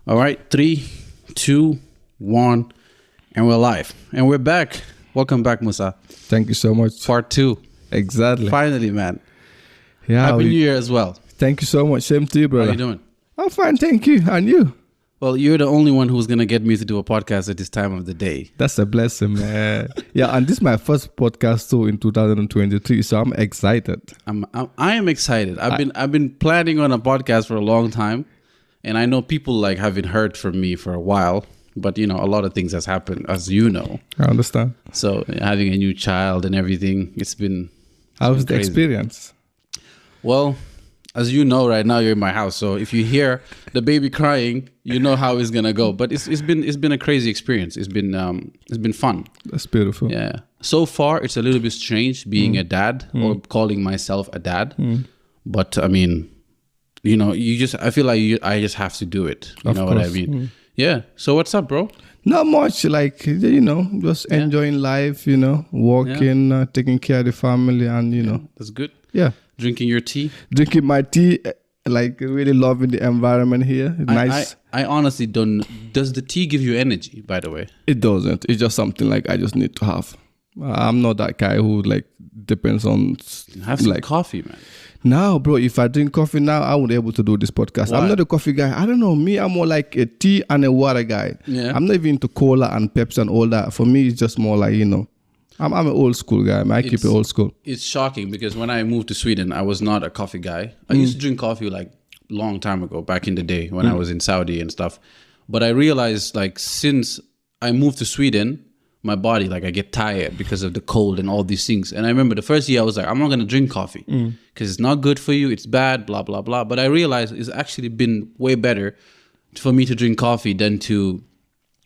All right, 3, 2, 1, and we're live. And we're back. Welcome back, Musa. Thank you so much. Part 2. Exactly. Finally, man. Yeah. Happy New Year as well. Thank you so much. Same to you, brother. How you doing? I'm fine, thank you. And you? Well, you're the only one who's going to get me to do a podcast at this time of the day. That's a blessing, man. Yeah, and this is my first podcast too in 2023, so I'm excited. I am excited. I've been planning on a podcast for a long time, and I know people haven't heard from me for a while. But, a lot of things has happened, as you know. I understand. So having a new child and everything, How's the experience? Well, as you know, right now you're in my house. So if you hear the baby crying, you know how it's gonna go. But it's been a crazy experience. It's been fun. That's beautiful. Yeah. So far, it's a little bit strange being a dad or calling myself a dad. But I mean, I feel like I just have to do it. You know what I mean? Yeah. So what's up, bro? Not much, just enjoying life, working, taking care of the family and, That's good. Yeah. Drinking your tea? Drinking my tea, really loving the environment here. Nice. I honestly don't. Does the tea give you energy, by the way? It doesn't. It's just something I just need to have. I'm not that guy who depends on... Have some coffee, man. No, bro, if I drink coffee now, I won't be able to do this podcast. Why? I'm not a coffee guy. I don't know. Me, I'm more like a tea and a water guy. Yeah. I'm not even into cola and Pepsi and all that. For me, it's just more I'm an old school guy. I keep it old school. It's shocking because when I moved to Sweden, I was not a coffee guy. I used to drink coffee long time ago, back in the day when I was in Saudi and stuff. But I realized since I moved to Sweden, my body, I get tired because of the cold and all these things. And I remember the first year I was like, I'm not going to drink coffee because it's not good for you. It's bad, blah, blah, blah. But I realized it's actually been way better for me to drink coffee than to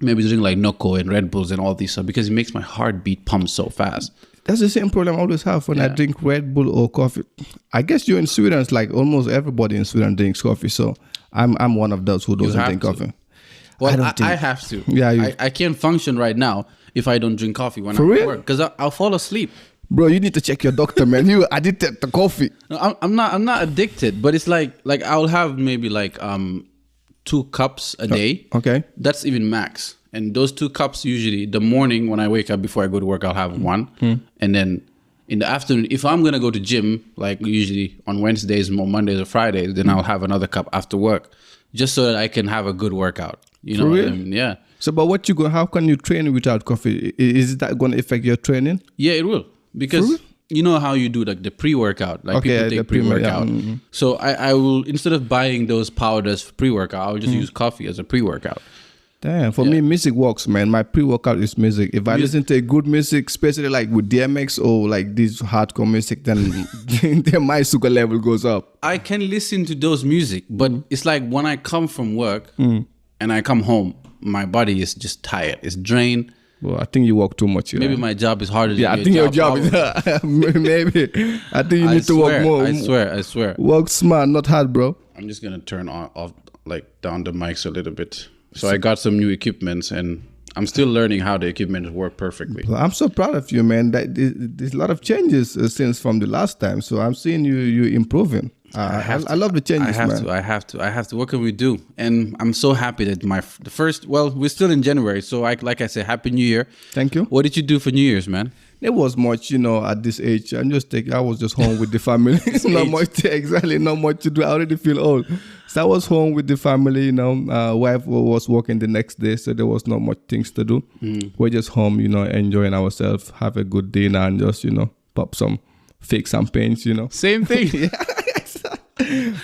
maybe drink Nocco and Red Bulls and all these stuff because it makes my heartbeat pump so fast. That's the same problem I always have when I drink Red Bull or coffee. I guess you're in Sweden. It's almost everybody in Sweden drinks coffee. So I'm one of those who doesn't drink coffee. Well, I have to. Yeah, I can't function right now if I don't drink coffee when I'm at work because I'll fall asleep. Bro, you need to check your doctor, man. You addicted to coffee. No, I'm not addicted, but it's like I'll have maybe 2 cups a day. Okay. That's even max. And those 2 cups usually the morning when I wake up before I go to work, I'll have 1. And then in the afternoon, if I'm going to go to gym, usually on Wednesdays, Mondays or Fridays, then I'll have another cup after work just so that I can have a good workout. You know what I mean? Yeah. So, but how can you train without coffee? Is that going to affect your training? Yeah, it will. Because you know how you do the pre-workout. People take pre-workout. So I will, instead of buying those powders for pre-workout, I'll just use coffee as a pre-workout. Damn, for me, music works, man. My pre-workout is music. If I listen to good music, especially with DMX or this hardcore music, then my sugar level goes up. I can listen to those music, but it's when I come from work and I come home, my body is just tired. It's drained. Well, I think you work too much. Maybe my job is harder than I think your job is maybe. I think you need to work more. I swear. Work smart, not hard, bro. I'm just going to turn off down the mics a little bit. So I got some new equipments and I'm still learning how the equipment work perfectly. Well, I'm so proud of you, man. There's a lot of changes since from the last time. So I'm seeing you improving. I love the changes, man. I have to. What can we do? And I'm so happy that we're still in January. So like I said, Happy New Year. Thank you. What did you do for New Year's, man? There was much, at this age. I was just home with the family. Not much, exactly, not much to do. I already feel old. So I was home with the family, wife was working the next day, so there was not much things to do. We're just home, enjoying ourselves, have a good dinner and just, pop some fake champagnes, Same thing.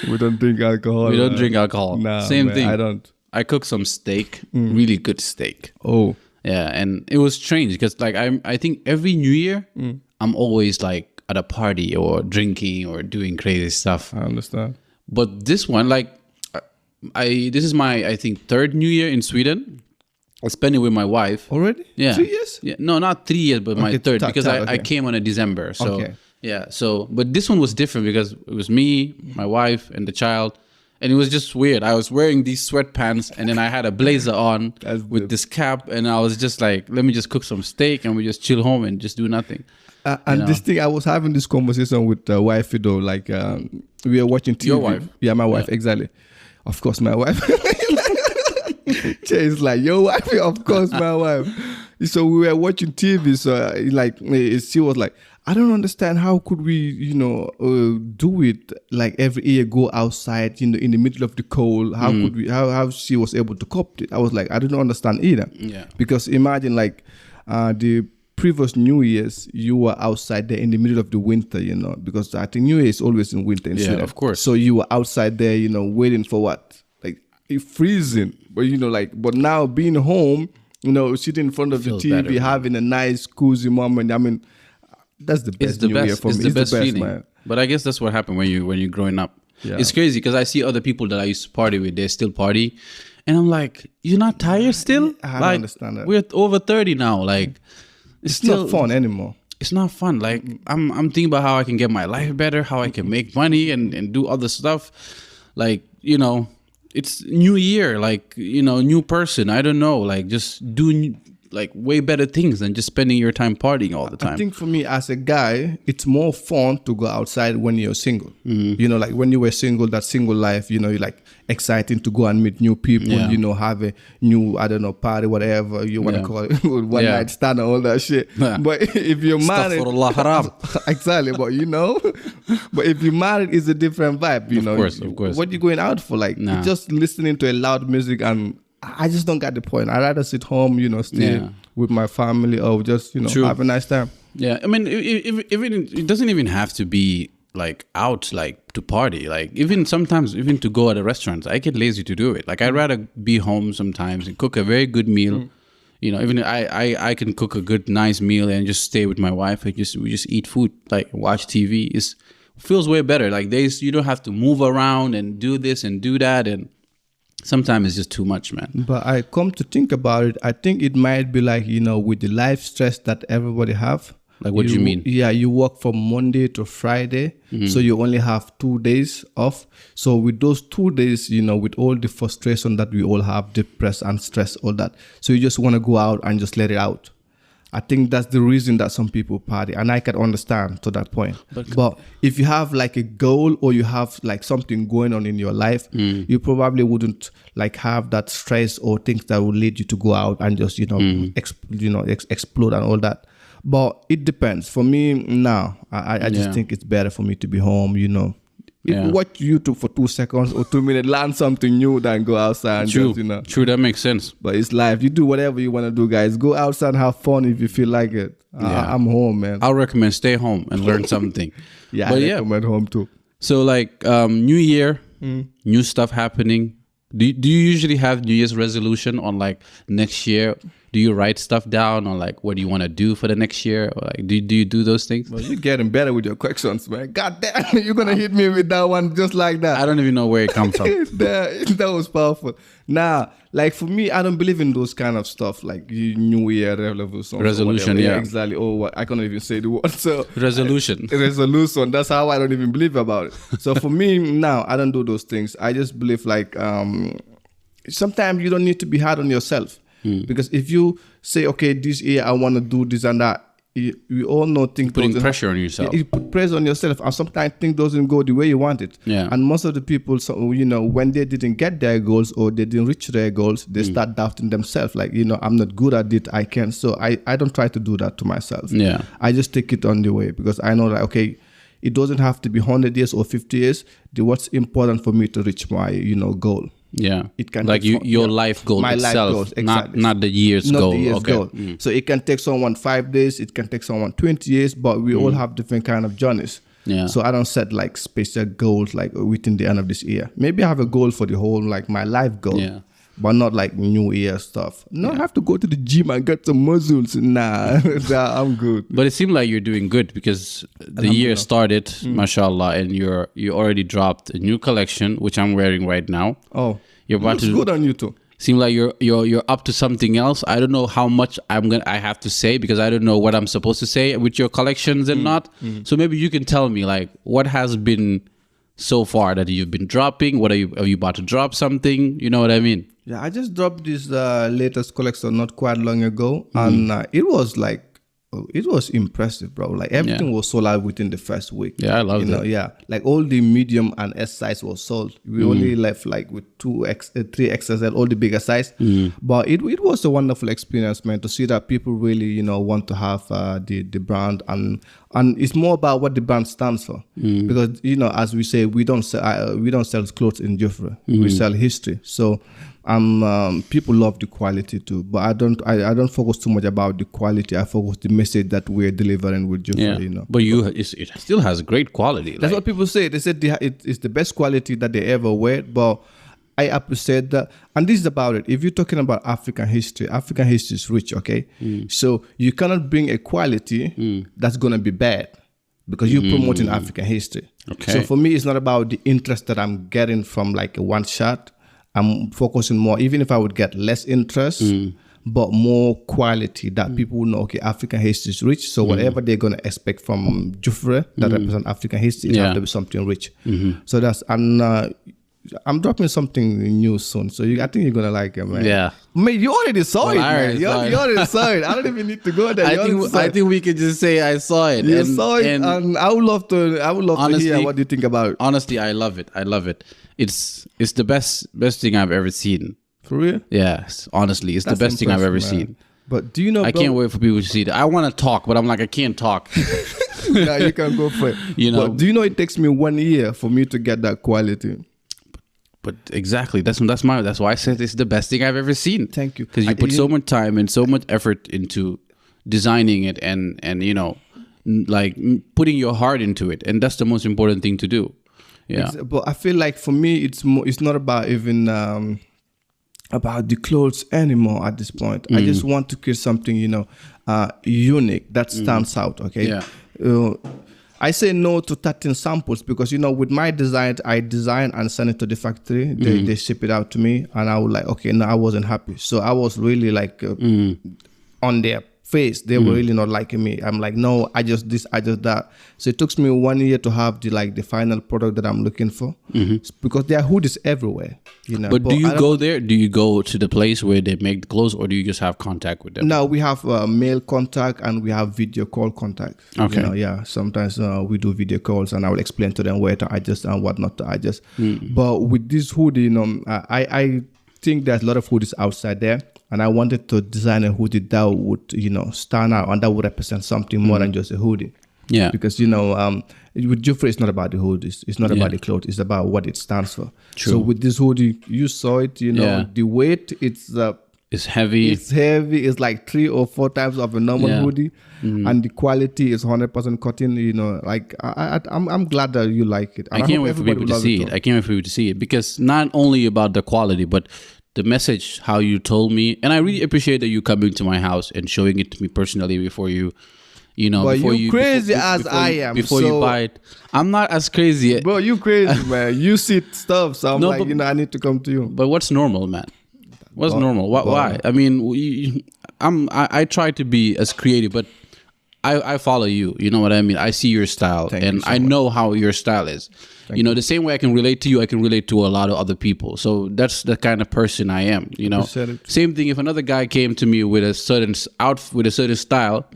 We don't drink alcohol. We don't drink alcohol. Nah, Same thing. I don't. I cooked some steak, really good steak. Oh. Yeah, and it was strange because I think every New Year I'm always at a party or drinking or doing crazy stuff. I understand. But this one, this is my I think 3rd New Year in Sweden. I spent it with my wife. Already? Yeah. 3 years? Yeah, no, not 3 years, but my 3rd because I came on a December. So yeah, but this one was different because it was me, my wife, and the child. And it was just weird. I was wearing these sweatpants and then I had a blazer on with this cap. And I was just let me just cook some steak and we just chill home and just do nothing. This thing, I was having this conversation with the wife, we were watching TV. Your wife? Yeah, my wife, exactly. Of course, my wife. Jay's like, your wife? Of course, my wife. So we were watching TV. So she was like, I don't understand how could we, do it like every year, go outside, in the middle of the cold. How could we? How she was able to cope it? I was like, I don't understand either. Yeah. Because imagine like the previous New Year's, you were outside there in the middle of the winter, because I think New Year is always in winter in Sweden. Of course. So you were outside there, waiting for what? Like it's freezing. But but now being home, sitting in front of the TV, better, having a nice cozy moment. I mean, that's the best New Year for me. It's the best feeling. Man. But I guess that's what happened when you're growing up. Yeah. It's crazy because I see other people that I used to party with, they still party. And I'm like, you're not tired still? I don't understand that. We're over 30 now. Like, it's still not fun anymore. It's not fun. Like, I'm thinking about how I can get my life better, how I can make money and do other stuff. Like, it's new year, like, new person. I don't know, like just doing like way better things than just spending your time partying all the time. I think for me as a guy, it's more fun to go outside when you're single. Like when you were single, that single life, you're like exciting to go and meet new people, have a new, I don't know, party, whatever you want to call it, one night stand and all that shit. Yeah. But if you're married, exactly, but but if you're married, it's a different vibe, Of course. What you going out for? Like just listening to a loud music, and I just don't get the point. I'd rather sit home, stay with my family, or just, have a nice time. Yeah, I mean, it doesn't even have to be like out, like to party. Like even sometimes, even to go at a restaurant, I get lazy to do it. Like I'd rather be home sometimes and cook a very good meal. Even I can cook a good, nice meal and just stay with my wife and we just eat food, like watch TV. It feels way better. Like you don't have to move around and do this and do that, and sometimes it's just too much, man. But I come to think about it, I think it might be like, with the life stress that everybody have. Like what do you mean? Yeah, you work from Monday to Friday, so you only have 2 days off. So with those 2 days, with all the frustration that we all have, depressed and stress, all that. So you just want to go out and just let it out. I think that's the reason that some people party, and I can understand to that point. But if you have like a goal or you have like something going on in your life, you probably wouldn't like have that stress or things that will lead you to go out and just explode and all that. But it depends. For me now, I just think it's better for me to be home. Watch YouTube for 2 seconds or 2 minutes, learn something new than go outside. And True, just, True, that makes sense. But it's life. You do whatever you want to do, guys. Go outside and have fun if you feel like it. I'm home, man. I'll recommend stay home and learn something. I recommend home too. So like New Year, new stuff happening. Do you usually have New Year's resolution on like next year? Do you write stuff down on like what do you want to do for the next year? Or like do you do those things? Well, you're getting better with your questions, man. God damn, you're gonna hit me with that one just like that. I don't even know where it comes from. that was powerful. Nah, like for me, I don't believe in those kind of stuff like New Year resolution. Yeah, exactly. Oh, I can't even say the word. So resolution. That's how I don't even believe about it. So for me now, I don't do those things. I just believe like sometimes you don't need to be hard on yourself. Because if you say, okay, this year I want to do this and that, we all know things putting pressure on yourself. You put pressure on yourself, and sometimes things doesn't go the way you want it. Yeah. And most of the people, so when they didn't get their goals or they didn't reach their goals, they start doubting themselves. Like, I'm not good at it. I can't. So I don't try to do that to myself. Yeah. I just take it on the way because I know that okay, it doesn't have to be 100 years or 50 years. What's important for me to reach my goal. Yeah, it can like your life goal my itself, life goals, exactly. not the year's not goal. The year's okay. goal. So it can take someone 5 days, it can take someone 20 years, but we all have different kind of journeys. Yeah. So I don't set like special goals like within the end of this year. Maybe I have a goal for the whole like my life goal. Yeah. But not like New Year stuff. No, I have to go to the gym and get some muscles. Nah, I'm good. But it seemed like you're doing good because the year started, mashallah, and you already dropped a new collection, which I'm wearing right now. Oh, you're about looks to good on you too. Seem like you're up to something else. I don't know how much I have to say because I don't know what I'm supposed to say with your collections and not. So maybe you can tell me like what has been so far that you've been dropping. What are you about to drop something? You know what I mean? Yeah, I just dropped this latest collection not quite long ago, and it was like It was impressive, bro. Like everything was sold out within the first week. Yeah, I love that. Yeah, like all the medium and S size was sold. We only left like with 3 XSL, all the bigger size. But it was a wonderful experience, man, to see that people really, want to have the brand, and it's more about what the brand stands for. Because as we say, we don't sell clothes in JUFURÉ. We sell history. So people love the quality too, but I don't focus too much about the quality. I focus the message that we're delivering with JUFURÉ. But it still has great quality. That's what people say. They said it's the best quality that they ever wear. But I appreciate that, and this is about it. If you're talking about African history is rich. Okay, so you cannot bring a quality that's gonna be bad, because you're promoting African history. Okay. So for me, it's not about the interest that I'm getting from like a one shot. I'm focusing more, even if I would get less interest, but more quality that people know, okay, African history is rich. So whatever they're going to expect from JUFURÉ that represent African history, it has to be something rich. So that's, and I'm dropping something new soon. So I think you're going to like it, man. Yeah. Man, you already saw it, man. You already saw it. I don't even need to go there. I think we could just say I saw it. You saw it, and I would love to honestly, hear what you think about it. Honestly, I love it. It's the best thing I've ever seen. For real? Yes, honestly, it's the best thing I've ever seen. But do you know, I can't wait for people to see that. I want to talk, but I'm like, I can't talk. Yeah, you can go for it. But do you know it takes me 1 year for me to get that quality? But exactly, that's why I said it's the best thing I've ever seen. Thank you. Because you put so much time and so much effort into designing it, and like putting your heart into it, and that's the most important thing to do. Yeah. But I feel like for me, it's not about even about the clothes anymore at this point. I just want to create something, unique that stands out. Okay. Yeah. I say no to 13 samples because, with my design, I design and send it to the factory. They ship it out to me, and I was like, okay, no, I wasn't happy. So I was really like on their face. They were really not liking me. I'm like, no, I just this, I just that. So it took me 1 year to have the final product that I'm looking for, because there are hoodies everywhere. But do you go there? Do you go to the place where they make the clothes, or do you just have contact with them? No, we have mail contact and we have video call contact. Okay. Sometimes we do video calls, and I will explain to them where to adjust and what not to adjust. But with this hoodie, I think there's a lot of hoodies outside there, and I wanted to design a hoodie that would, stand out and that would represent something more than just a hoodie. Yeah. Because, with JUFURÉ, it's not about the hoodies. It's not about the clothes. It's about what it stands for. True. So with this hoodie, you saw it, the weight, it's heavy. It's heavy. It's like 3 or 4 times of a normal hoodie. And the quality is 100% cotton. Like I'm glad that you like it. And I can't wait for people to see it. I can't wait for people to see it, because not only about the quality, but the message, how you told me. And I really appreciate that you coming to my house and showing it to me personally before you, but before you crazy as I am. Before you buy it. I'm not as crazy. Bro, you crazy, man. You see stuff. So I'm I need to come to you. But what's normal, man? What's normal? Why? I mean, I try to be as creative, but I follow you. You know what I mean? I see your style, and I know how your style is. The same way I can relate to you, I can relate to a lot of other people. So that's the kind of person I am. Same thing. If another guy came to me with a certain with a certain style,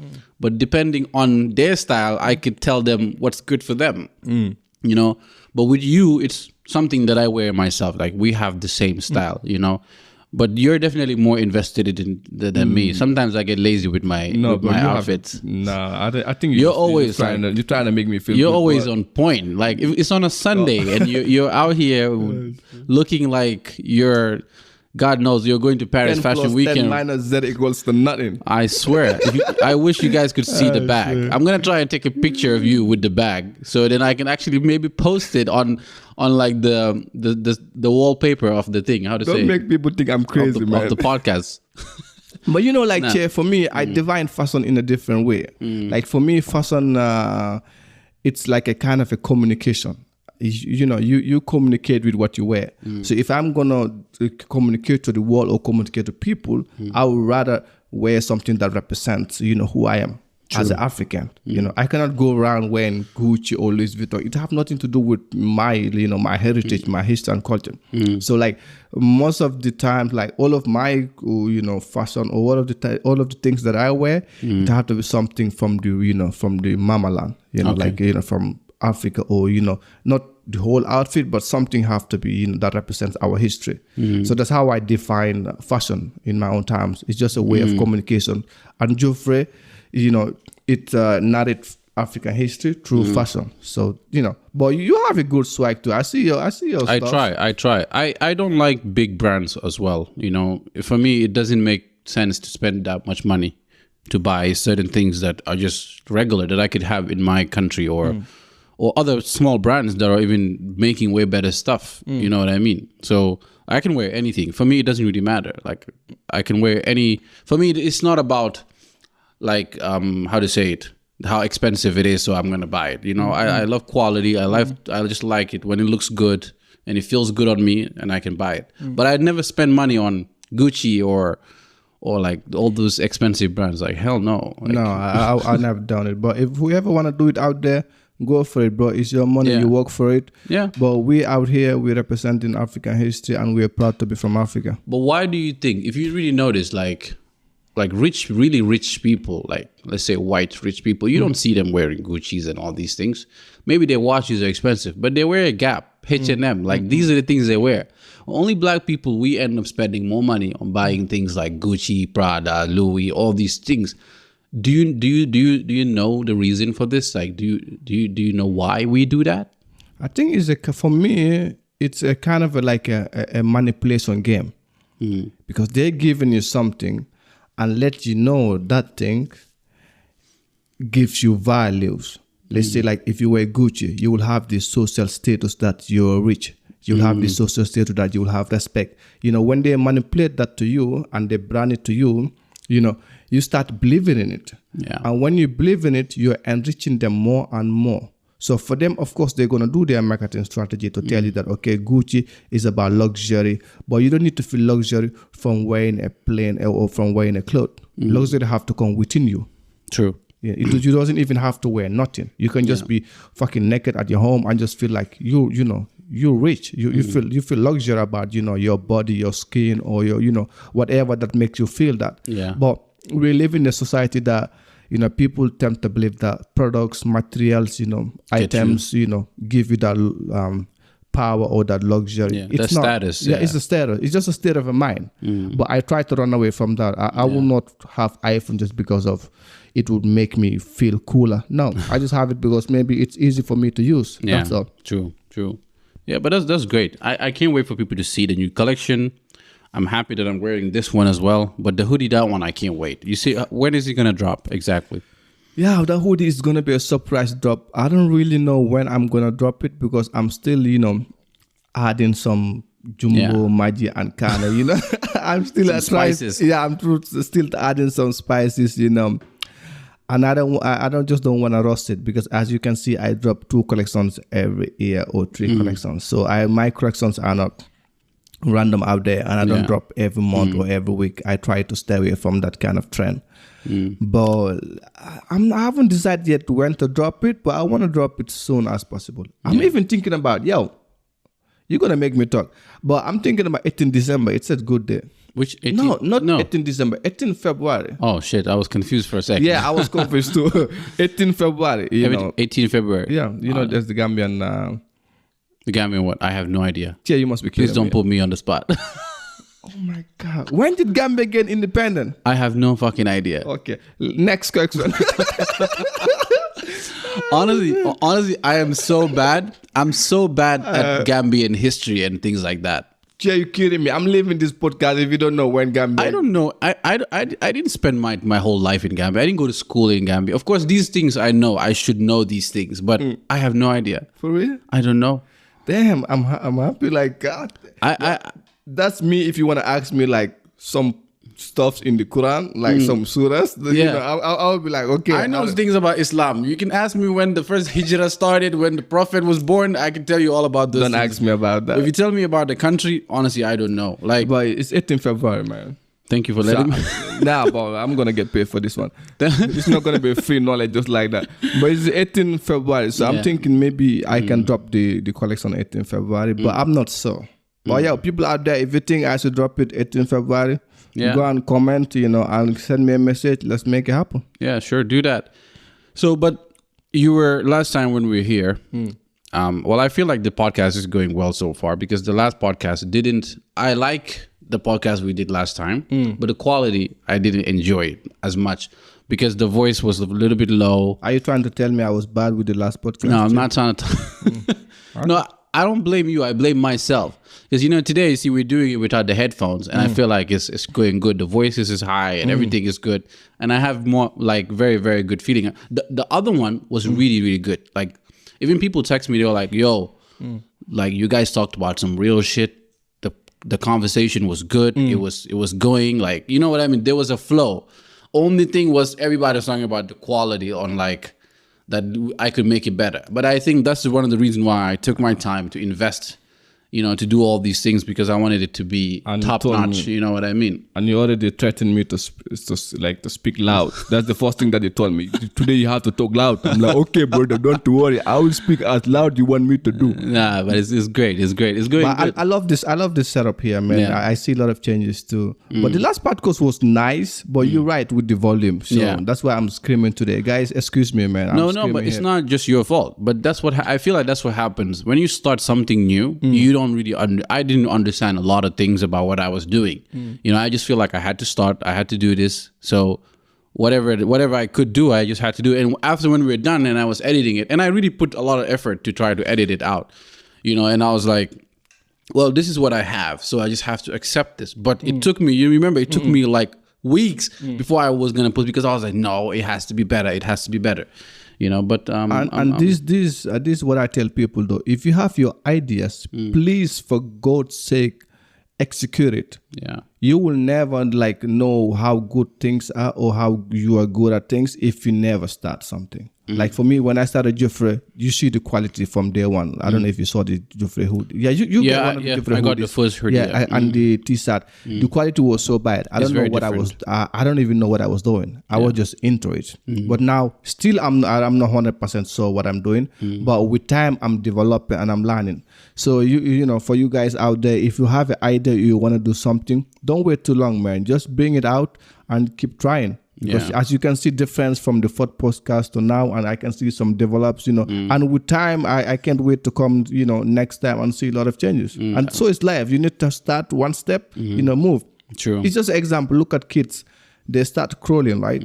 but depending on their style, I could tell them what's good for them. But with you, it's something that I wear myself. Like, we have the same style. But you're definitely more invested than me. Sometimes I get lazy with my outfits. I think you're always trying to make me feel. You're good, always on point. Like, if it's on a Sunday and you're out here looking like you're, God knows, you're going to Paris 10 Fashion plus Weekend. 10 minus Z equals to nothing. I swear. I wish you guys could see the bag. Shit. I'm gonna try and take a picture of you with the bag, so then I can actually maybe post it on like the wallpaper of the thing. How to say? Don't make people think I'm crazy, man. Of the podcast. But Che, for me, I define fashion in a different way. Like, for me, fashion, it's like a kind of a communication. You communicate with what you wear. So if I'm gonna communicate to the world or communicate to people, I would rather wear something that represents, who I am. as an African. You know, I cannot go around wearing Gucci or Louis Vuitton. It have nothing to do with my, you know, my heritage, my history and culture. So like most of the times, like all of my, you know, fashion or all of the things that I wear, it have to be something from the, you know, from the mama land. You know, like, you know, from Africa, or, you know, not the whole outfit, but something have to be, you know, that represents our history. So that's how I define fashion in my own terms. It's just a way of communication. And JUFURÉ, you know, it narrates African history through fashion. So, you know, but you have a good swag too. I see your stuff. I try. I don't like big brands as well. You know, for me, it doesn't make sense to spend that much money to buy certain things that are just regular that I could have in my country, or other small brands that are even making way better stuff. You know what I mean? So I can wear anything. For me, it doesn't really matter. Like I can wear any. For me, it's not about like how to say it, how expensive it is, so I'm gonna buy it. You know, I love quality. I just like it when it looks good and it feels good on me, and I can buy it. But I'd never spend money on Gucci or like all those expensive brands. Like hell no. Like, no, I never done it. But if we ever want to do it out there, go for it, bro. It's your money. You work for it. Yeah. But we out here, we're representing African history, and we're proud to be from Africa. But why do you think, if you really notice, like rich, really rich people, like let's say white rich people, you don't see them wearing Gucci's and all these things. Maybe their watches are expensive, but they wear a Gap, H&M. Like these are the things they wear. Only black people, we end up spending more money on buying things like Gucci, Prada, Louis, all these things. Do you know the reason for this? Like, do you know why we do that? I think for me, it's a kind of like a manipulation game, because they're giving you something and let you know that thing gives you values. Let's say, like, if you wear Gucci, you will have this social status that you're rich. You'll have this social status that you will have respect. You know, when they manipulate that to you and they brand it to you, you know, you start believing in it. Yeah. And when you believe in it, you're enriching them more and more. So for them, of course, they're going to do their marketing strategy to tell you that, okay, Gucci is about luxury, but you don't need to feel luxury from wearing a plain or from wearing a cloth. Luxury have to come within you. True. Yeah, you doesn't even have to wear nothing. You can just be fucking naked at your home and just feel like you know, you're rich. You feel luxury about, you know, your body, your skin, or your, you know, whatever that makes you feel that. Yeah. But we live in a society that, you know, people tend to believe that products, materials, you know, items, you know, give you that power or that luxury. Yeah, it's not status. Yeah, it's a status. It's just a state of a mind. But I try to run away from that. I will not have iPhone just because of it would make me feel cooler. No, I just have it because maybe it's easy for me to use. Yeah, that's all. True. Yeah, but that's great. I can't wait for people to see the new collection. I'm happy that I'm wearing this one as well. But the hoodie, that one, I can't wait. You see, when is it going to drop exactly? Yeah, the hoodie is going to be a surprise drop. I don't really know when I'm going to drop it because I'm still, you know, adding some jumbo, Maggi, and Kana, you know. I'm still some spices. Yeah, I'm still adding some spices, you know. And I don't want to roast it because, as you can see, I drop 2 collections every year or 3 collections. So my collections are not random out there, and I don't drop every month or every week. I try to stay away from that kind of trend. But I haven't decided yet when to drop it, but I want to drop it soon as possible. I'm even thinking about, you're going to make me talk, but I'm thinking about 18 December. It's a good day. Which 18? No. 18 December, 18 February. Oh, shit. I was confused for a second. Yeah, I was confused too. 18 February. You know. 18 February. Yeah, you know, there's the Gambian. The Gambian what? I have no idea. Yeah, you must be kidding. Please don't put me on the spot. Oh my God. When did Gambia get independent? I have no fucking idea. Okay. Next question. Honestly, I am so bad. I'm so bad at Gambian history and things like that. Are you kidding me? I'm leaving this podcast if you don't know when Gambia. I don't know. I didn't spend my whole life in Gambia. I didn't go to school in Gambia. Of course, these things I know. I should know these things, but I have no idea. For real? I don't know. Damn, I'm happy. Like God. That's me. If you want to ask me like some stuff in the Quran, like some surahs, you know, I'll be like, okay. I know things about Islam. You can ask me when the first hijrah started, when the Prophet was born. I can tell you all about those. Don't ask me about that. If you tell me about the country, honestly, I don't know. Like, but it's 18 February, man. Thank you for letting me. Nah, but I'm gonna get paid for this one. It's not gonna be free knowledge just like that. But it's 18 February, so I'm thinking maybe I can drop the collection 18 February, but I'm not sure. But yeah, people out there, if you think I should drop it 18 February, go and comment, and send me a message. Let's make it happen. Yeah, sure, do that. So, but you were last time when we were here. Well, I feel like the podcast is going well so far because the last podcast didn't. I like the podcast we did last time, but the quality I didn't enjoy it as much because the voice was a little bit low. Are you trying to tell me I was bad with the last podcast? No, I'm not trying to. No, I don't blame you. I blame myself because today, see, we're doing it without the headphones, and I feel like it's going good. The voices is high and everything is good, and I have more like very very good feeling. The other one was really really good. Like even people text me, they were like, "Yo, like you guys talked about some real shit." The conversation was good. It was going like, you know what I mean? There was a flow. Only thing was everybody was talking about the quality on like that I could make it better. But I think that's one of the reasons why I took my time to invest, to do all these things because I wanted it to be top notch. You know what I mean? And you already threatened me to speak loud. That's the first thing that they told me. Today you have to talk loud. I'm like, okay, brother, don't worry. I will speak as loud you want me to do. Nah, but it's great. It's great. It's going good. I love this. I love this setup here, man. Yeah. I see a lot of changes too. But the last podcast was nice. But you're right with the volume. So that's why I'm screaming today, guys. Excuse me, man. No, but it's not just your fault. But that's what I feel like. That's what happens when you start something new. You don't really I didn't understand a lot of things about what I was doing. I just feel like I had to start. I had to do this. So whatever I could do, I just had to do it. And after when we were done and I was editing it, and I really put a lot of effort to try to edit it out, and I was like, well, this is what I have. So I just have to accept this. But it took me, it took me like weeks before I was going to put, because I was like, no, it has to be better. It has to be better. But this is what I tell people though. If you have your ideas, please, for God's sake, execute it. Yeah. You will never know how good things are or how you are good at things if you never start something. Like for me, when I started JUFURÉ, you see the quality from day one. I don't know if you saw the JUFURÉ hoodie. Yeah, you got one of the JUFURÉ I got the first hoodie. Yeah, and the T-shirt. The quality was so bad. I don't know what different. I don't even know what I was doing. I was just into it. But now, still, I'm not 100% sure what I'm doing. But with time, I'm developing and I'm learning. So for you guys out there, if you have an idea, you want to do something, don't wait too long, man. Just bring it out and keep trying. Because as you can see difference from the fourth podcast to now, and I can see some develops, and with time, I can't wait to come, next time and see a lot of changes. And so it's life. You need to start one step, move. True. It's just an example. Look at kids. They start crawling, right?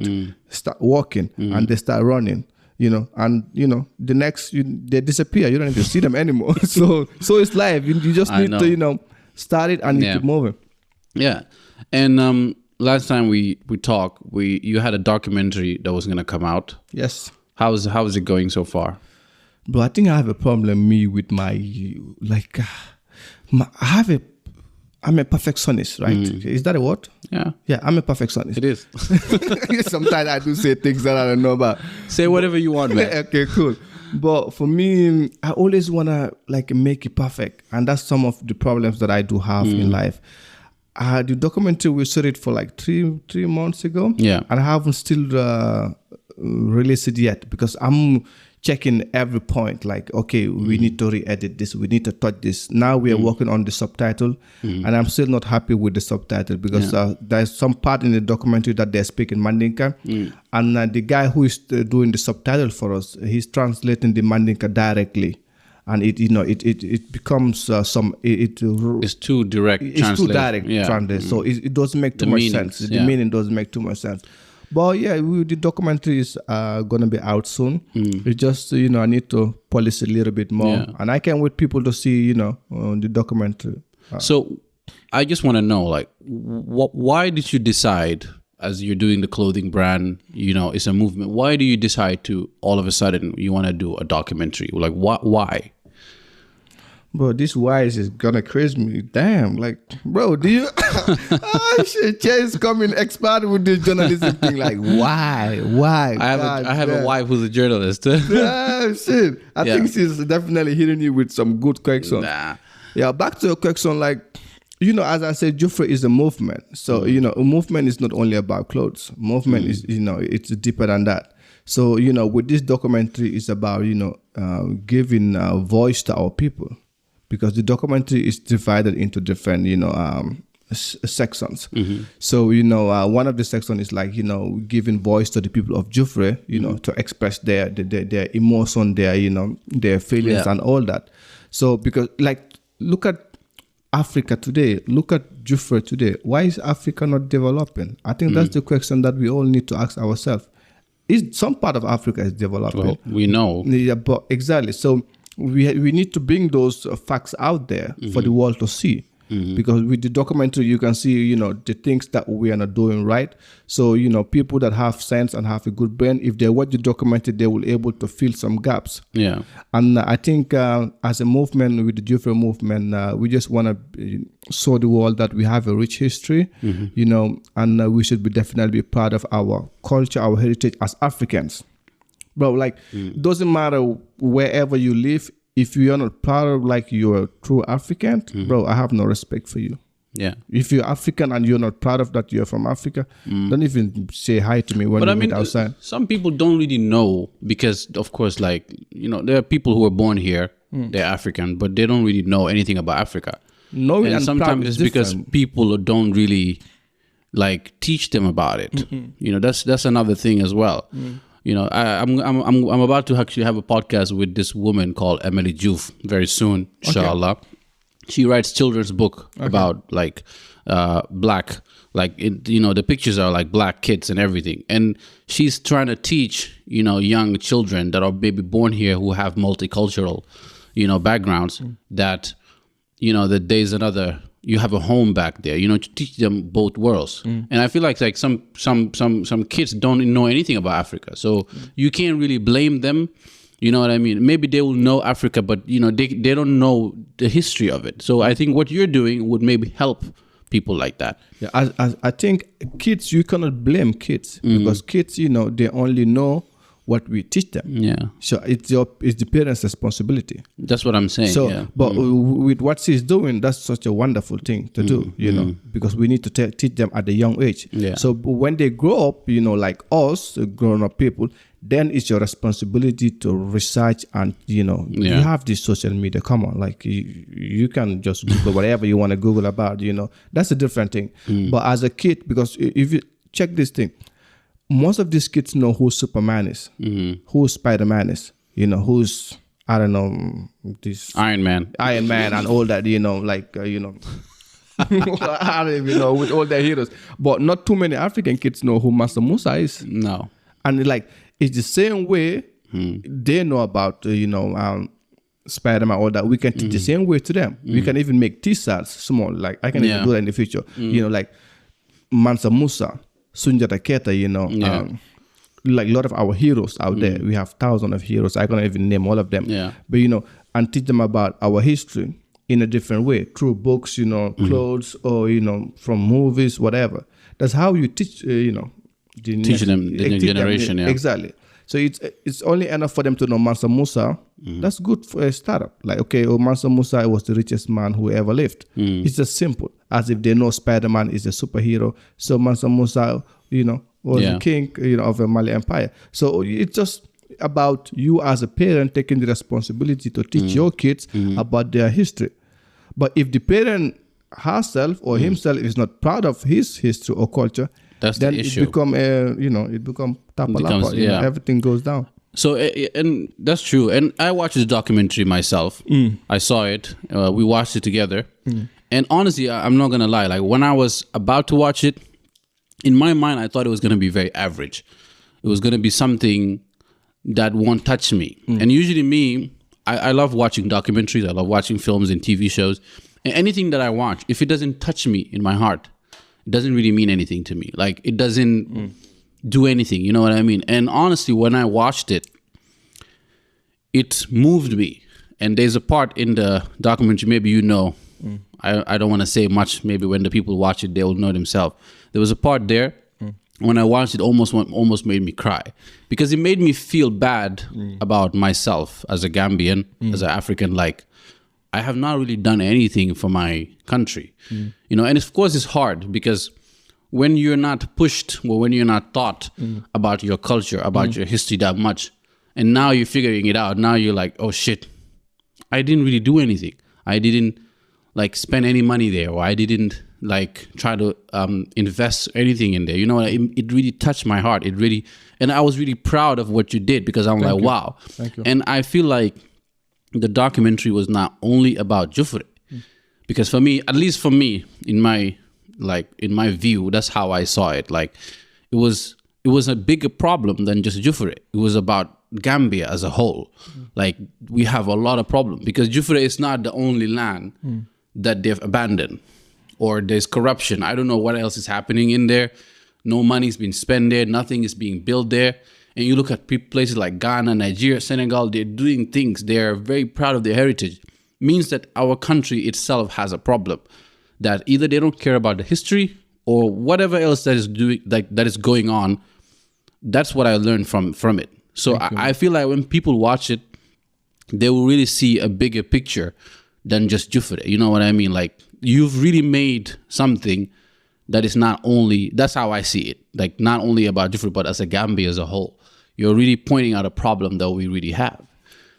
Start walking and they start running. And the next they disappear. You don't even see them anymore. So it's life. You just need to start it and you keep moving. Yeah, and last time we talked, you had a documentary that was gonna come out. Yes. How is it going so far? Bro, I think I have a problem with my I'm a perfectionist, right? Is that a word? Yeah. Yeah, I'm a perfectionist. It is. Sometimes I do say things that I don't know about. Say whatever you want, man. Okay, cool. But for me, I always wanna make it perfect, and that's some of the problems that I do have in life. The documentary, we saw it for 3 months ago. Yeah. And I haven't still released it yet because I'm checking every point. Okay, we need to re-edit this. We need to touch this. Now we are working on the subtitle. And I'm still not happy with the subtitle because there's some part in the documentary that they're speaking Mandinka. And the guy who is doing the subtitle for us, he's translating the Mandinka directly. And it becomes it's too direct. It's too direct translate. So it doesn't make too much sense. The meaning doesn't make too much sense. But yeah, the documentary is gonna be out soon. It's just I need to polish it a little bit more, and I can't wait people to see the documentary. So I just want to know, why did you decide, as you're doing the clothing brand, it's a movement. Why do you decide to all of a sudden you want to do a documentary? Why? Bro, this wise is gonna craze me. Damn, bro, do you? Oh shit, Chase coming expert with this journalism thing. Why? I have a wife who's a journalist. Yeah, shit. I think she's definitely hitting you with some good question. Nah. Yeah, back to your question. as I said, JUFURÉ is a movement. So, a movement is not only about clothes. Movement is, it's deeper than that. So, with this documentary, it's about, giving voice to our people, because the documentary is divided into different, sections. So, one of the sections is like, giving voice to the people of JUFURÉ, to express their emotion, their feelings and all that. So, because like, look at Africa today, look at JUFURÉ today. Why is Africa not developing? I think that's the question that we all need to ask ourselves. Is some part of Africa is developing? Well, we know. Yeah, but exactly. So we need to bring those facts out there for the world to see. Because with the documentary, you can see, the things that we are not doing right. So, people that have sense and have a good brain, if they watch the documentary, they will able to fill some gaps. Yeah. And I think as a movement, with the JUFURÉ movement, we just want to show the world that we have a rich history, and we should definitely be proud of our culture, our heritage as Africans. Bro, like, doesn't matter wherever you live. If you are not proud of like you're a true African, bro, I have no respect for you. Yeah. If you're African and you're not proud of that you're from Africa, don't even say hi to me when we meet outside. Some people don't really know because, of course, like, there are people who are born here, they're African, but they don't really know anything about Africa. And sometimes it's because people don't really like teach them about it. That's another thing as well. I'm about to actually have a podcast with this woman called Emily Juf very soon, inshallah. Okay. She writes children's book about like black, like the pictures are like black kids and everything, and she's trying to teach young children that are maybe born here who have multicultural backgrounds that that there's another. You have a home back there, to teach them both worlds. And I feel like some kids don't know anything about Africa. So you can't really blame them. You know what I mean? Maybe they will know Africa, but they don't know the history of it. So I think what you're doing would maybe help people like that. Yeah, I think kids, you cannot blame kids because kids, they only know what we teach them. Yeah. So it's the parents' responsibility. That's what I'm saying. So, yeah. But with what she's doing, that's such a wonderful thing to do, because we need to teach them at a young age. Yeah. So when they grow up, like us, grown-up people, then it's your responsibility to research and, you have this social media. Come on, like you can just Google whatever you want to Google about, That's a different thing. But as a kid, because if you check this thing, most of these kids know who Superman is, who Spider-Man is, who's, I don't know, this Iron Man and all that, I don't even know, with all their heroes. But not too many African kids know who Master Musa is. No. And it's the same way they know about, Spider-Man, all that. We can teach the same way to them. We can even make T-shirts small. Like, I can even do that in the future. Like Mansa Musa, Sunjata Keita, like a lot of our heroes out there. We have thousands of heroes. I can't even name all of them. Yeah. But, and teach them about our history in a different way, through books, clothes, or, from movies, whatever. That's how you teach, teach them the next generation. Yeah. Exactly. So it's only enough for them to know Mansa Musa. That's good for a startup. Like, okay, Mansa Musa was the richest man who ever lived. It's just simple. As if they know Spider-Man is a superhero. So Mansa Musa, was the king, of a Mali empire. So it's just about you as a parent taking the responsibility to teach your kids about their history. But if the parent herself or himself is not proud of his history or culture, that's then the issue. It become tapalapa. Everything goes down. So, and that's true. And I watched the documentary myself. I saw it. We watched it together. And honestly, I'm not going to lie. Like, when I was about to watch it, in my mind, I thought it was going to be very average. It was going to be something that won't touch me. And usually me, I love watching documentaries. I love watching films and TV shows. And anything that I watch, if it doesn't touch me in my heart, it doesn't really mean anything to me. Like, it doesn't do anything. You know what I mean? And honestly, when I watched it, it moved me. And there's a part in the documentary, maybe I don't want to say much. Maybe when the people watch it, they will know themselves. There was a part there when I watched it, almost made me cry, because it made me feel bad about myself as a Gambian, as an African. Like, I have not really done anything for my country. You know, and of course it's hard because when you're not pushed or when you're not taught about your culture, about your history that much, and now you're figuring it out, now you're like, oh shit, I didn't really do anything. I didn't like spend any money there, or I didn't like try to invest anything in there. You know, it really touched my heart. It really, and I was really proud of what you did because I'm like, wow. Thank you. And I feel like the documentary was not only about JUFURÉ, because for me, at least for me, in my view, that's how I saw it. Like it was a bigger problem than just JUFURÉ. It was about Gambia as a whole. Like we have a lot of problems because JUFURÉ is not the only land that they've abandoned, or there's corruption. I don't know what else is happening in there. No money's been spent there. Nothing is being built there. And you look at places like Ghana, Nigeria, Senegal, they're doing things. They're very proud of their heritage. Means that our country itself has a problem, that either they don't care about the history or whatever else that is going on. That's what I learned from it. So I feel like when people watch it, they will really see a bigger picture than just JUFURÉ. You know what I mean? Like you've really made something that is not only, that's how I see it, like not only about JUFURÉ, but as a Gambia as a whole. You're really pointing out a problem that we really have.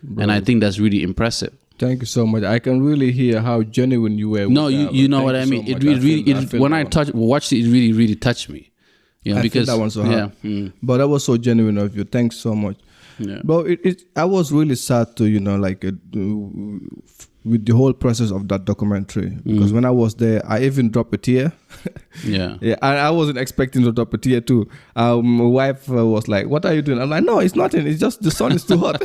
Bro. And I think that's really impressive. Thank you so much. I can really hear how genuine you were. No, you know what I mean. So it really, when I watched it, it really, really touched me. You know, because that one so hard. But that was so genuine of you. Thanks so much. Yeah. But I was really sad to, you know, like with the whole process of that documentary, because when I was there, I even dropped a tear. Yeah. I wasn't expecting to drop a tear too. My wife was like, "What are you doing?" I'm like, "No, it's nothing. It's just the sun is too hot,"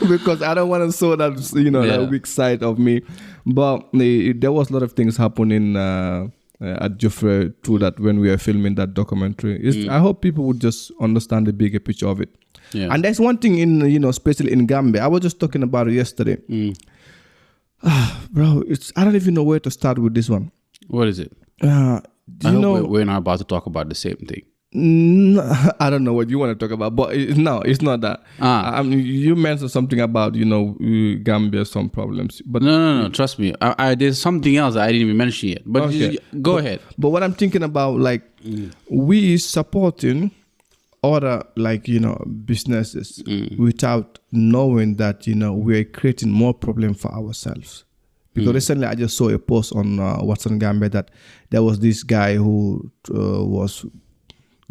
because I don't want to show that, you know, that weak side of me. But there was a lot of things happening at JUFURÉ through that when we were filming that documentary. I hope people would just understand the bigger picture of it. Yeah. And there's one thing in, you know, especially in Gambia. I was just talking about it yesterday. Bro, I don't even know where to start with this one. What is it? I hope we're not about to talk about the same thing. I don't know what you want to talk about, but no, it's not that. I mean, you mentioned something about, you know, Gambia, some problems. But No. Trust me. There's something else I didn't even mention yet. But go ahead. But what I'm thinking about, like, we supporting other, like, you know, businesses without knowing that, you know, we're creating more problem for ourselves. Because recently I just saw a post on What's on Gambia that there was this guy who was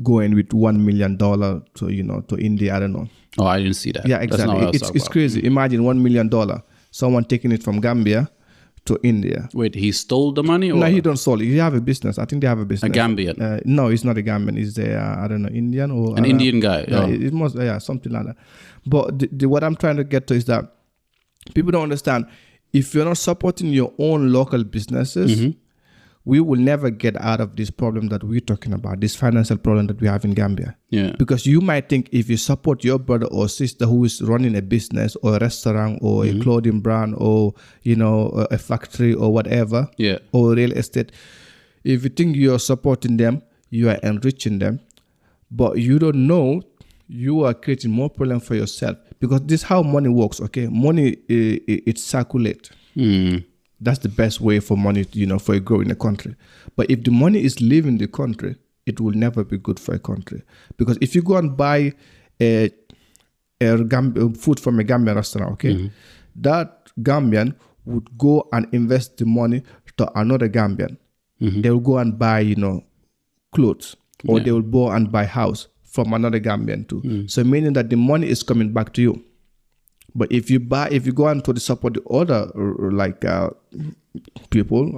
going with $1 million to, you know, to India. I don't know. Oh, I didn't see that. Yeah, exactly. It's crazy. Imagine $1 million, someone taking it from Gambia to India. Wait, he stole the money? Or? No, he don't stole it. He have a business. I think they have a business. A Gambian? No, it's not a Gambian. It's I don't know, Indian or an Indian guy. It must, something like that. But what I'm trying to get to is that people don't understand. If you're not supporting your own local businesses, we will never get out of this problem that we're talking about, this financial problem that we have in Gambia. Yeah. Because you might think if you support your brother or sister who is running a business or a restaurant or a clothing brand or, you know, a factory or whatever, or real estate, if you think you're supporting them, you are enriching them, but you don't know you are creating more problem for yourself. Because this is how money works, okay? Money, it circulates. That's the best way for money, you know, for a grow in a country. But if the money is leaving the country, it will never be good for a country. Because if you go and buy food from a Gambian restaurant, okay, that Gambian would go and invest the money to another Gambian. They will go and buy, you know, clothes, or they will go and buy house from another Gambian too. So meaning that the money is coming back to you. But if you go on to support the other people,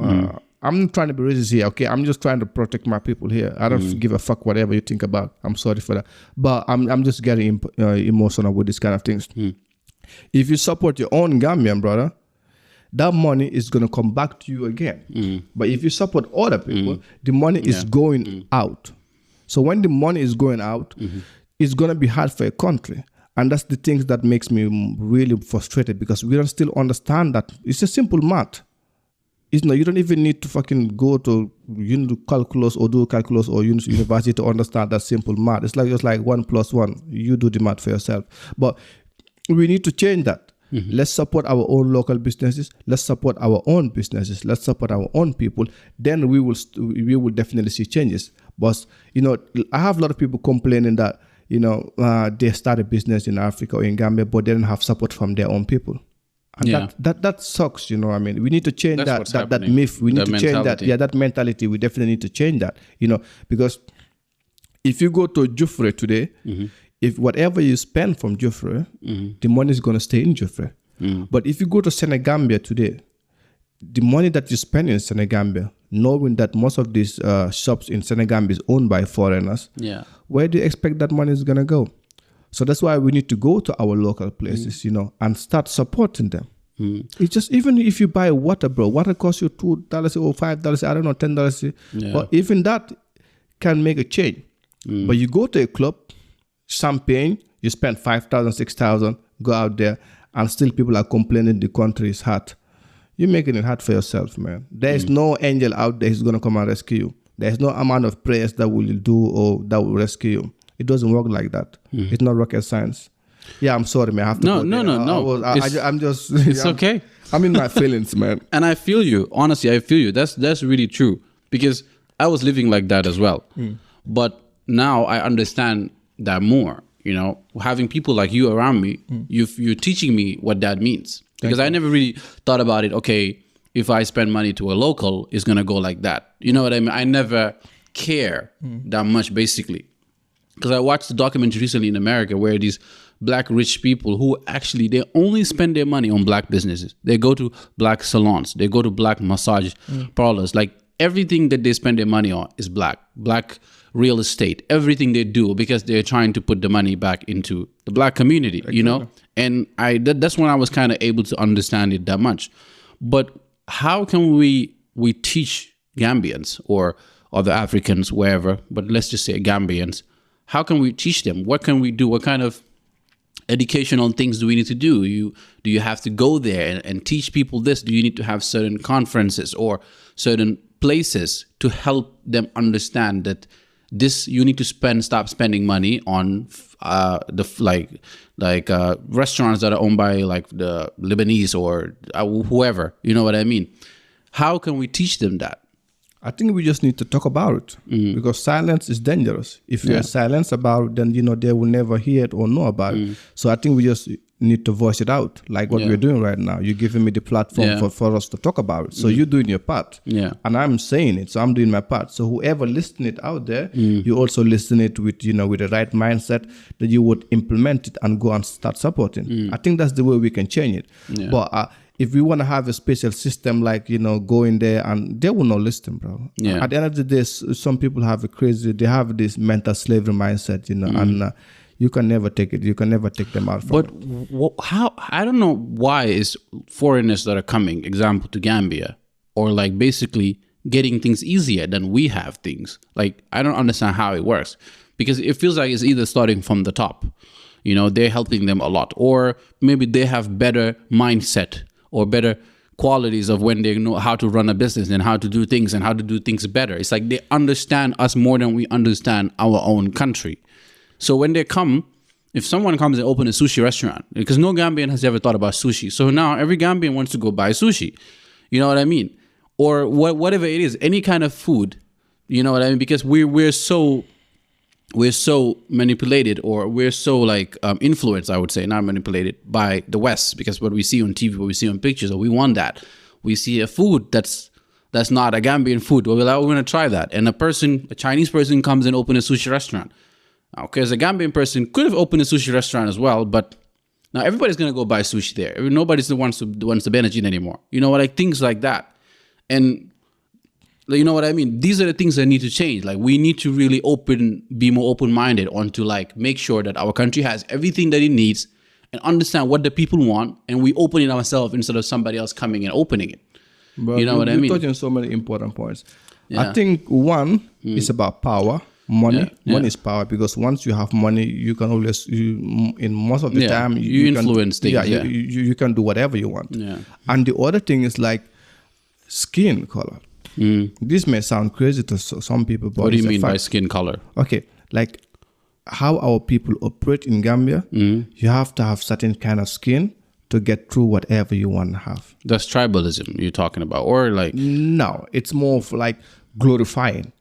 I'm not trying to be racist here, okay? I'm just trying to protect my people here. I don't give a fuck whatever you think about. I'm sorry for that. But I'm just getting emotional with these kind of things. If you support your own Gambian brother, that money is going to come back to you again. But if you support other people, the money is going out. So when the money is going out, it's going to be hard for a country. And that's the things that makes me really frustrated, because we don't still understand that it's a simple math. It's not, you don't even need to fucking go to calculus or do calculus or university to understand that simple math. It's like just like 1 + 1. You do the math for yourself. But we need to change that. Let's support our own local businesses. Let's support our own businesses. Let's support our own people. Then we will definitely see changes. But I have a lot of people complaining that they start a business in Africa or in Gambia, but they don't have support from their own people. And that sucks, we need to change that myth. We need to change that. Yeah, that mentality. We definitely need to change that, because if you go to JUFURÉ today, if whatever you spend from JUFURÉ, the money is going to stay in JUFURÉ. But if you go to Senegambia today, the money that you spend in Senegambia, knowing that most of these shops in Senegambia is owned by foreigners, where do you expect that money is going to go? So that's why we need to go to our local places, and start supporting them. It's just, even if you buy water, bro, water costs you $2 or $5, I don't know, $10. But even that can make a change. But you go to a club, champagne, you spend $5,000, $6,000, go out there, and still people are complaining the country is hot. You're making it hard for yourself, man. There is no angel out there who's going to come and rescue you. There's no amount of prayers that will do or that will rescue you. It doesn't work like that. It's not rocket science. Yeah, I'm sorry, man. I have to go there. No. I'm just... It's okay. I'm in my feelings, man. And I feel you. Honestly, I feel you. That's really true. Because I was living like that as well. But now I understand that more. Having people like you around me, you're teaching me what that means. Because I never really thought about it. Okay, if I spend money to a local, it's gonna go like that. You know what I mean? I never care that much, basically. Because I watched a documentary recently in America where these black rich people who actually, they only spend their money on black businesses. They go to black salons. They go to black massage parlors. Like everything that they spend their money on is black real estate, everything they do, because they're trying to put the money back into the black community, And that's when I was kind of able to understand it that much. But how can we teach Gambians or other Africans, wherever, but let's just say Gambians, how can we teach them? What can we do? What kind of educational things do we need to do? Do you have to go there and teach people this? Do you need to have certain conferences or certain places to help them understand that this, you need to stop spending money on restaurants that are owned by like the Lebanese or whoever, you know what I mean? How can we teach them that? I think we just need to talk about it because silence is dangerous. If we are silent about it, then, they will never hear it or know about it. So I think we just need to voice it out, like what we're doing right now. You're giving me the platform for us to talk about it. So you're doing your part. And I'm saying it, so I'm doing my part. So whoever listening it out there, you also listen it with, with the right mindset that you would implement it and go and start supporting. I think that's the way we can change it. But if we want to have a special system, like, go in there and they will not listen, bro. At the end of the day, some people have they have this mental slavery mindset, and you can never take it. You can never take them out from it. But how, I don't know why is foreigners that are coming, example, to Gambia, or like basically getting things easier than we have things. Like, I don't understand how it works, because it feels like it's either starting from the top, they're helping them a lot, or maybe they have better mindset or better qualities of when they know how to run a business and how to do things and how to do things better. It's like they understand us more than we understand our own country. So when they come, if someone comes and open a sushi restaurant, because no Gambian has ever thought about sushi. So now every Gambian wants to go buy sushi. You know what I mean? Or whatever it is, any kind of food. You know what I mean? Because we're so manipulated, or we're so like influenced, I would say, not manipulated, by the West, because what we see on TV, what we see on pictures, we want that. We see a food that's not a Gambian food. We're like, we're going to try that. And a Chinese person comes and opens a sushi restaurant. Okay, as a Gambian person could have opened a sushi restaurant as well, but now everybody's going to go buy sushi there. Nobody's the ones to benefit anymore. You know what? Like things like that. And you know what I mean? These are the things that need to change. Like we need to really be more open-minded on to like make sure that our country has everything that it needs and understand what the people want, and we open it ourselves instead of somebody else coming and opening it. But you know what I mean? You're touching so many important points. I think one is about power. Money is power, because once you have money, you can always, in most of the time, you influence things. You can do whatever you want. And the other thing is like skin color. This may sound crazy to some people, but what do you mean by skin color? Okay, like how our people operate in Gambia, you have to have certain kind of skin to get through whatever you want to have. That's tribalism you're talking about, or like no, it's more of like glorifying.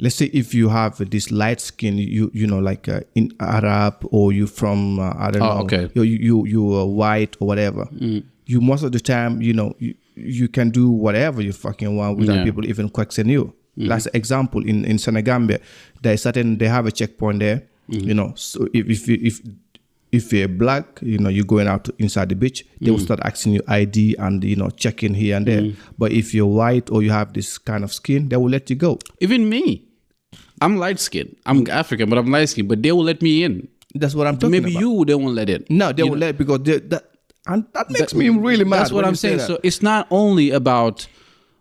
Let's say if you have this light skin, you know, like in Arab, or you from I don't know, okay. you are white or whatever. You most of the time, you know, you can do whatever you fucking want without people even questioning you. That's an example in Senegambia. They have a checkpoint there. You know, so if you're black, you know, you're going out inside the beach, they will start asking you ID and, you know, checking here and there. But if you're white or you have this kind of skin, they will let you go. Even me, I'm light skinned. I'm African, but I'm light skinned. But they will let me in. That's what I'm talking about. Maybe they won't let in. No, they will let, because that makes me really mad. That's what I'm saying. So it's not only about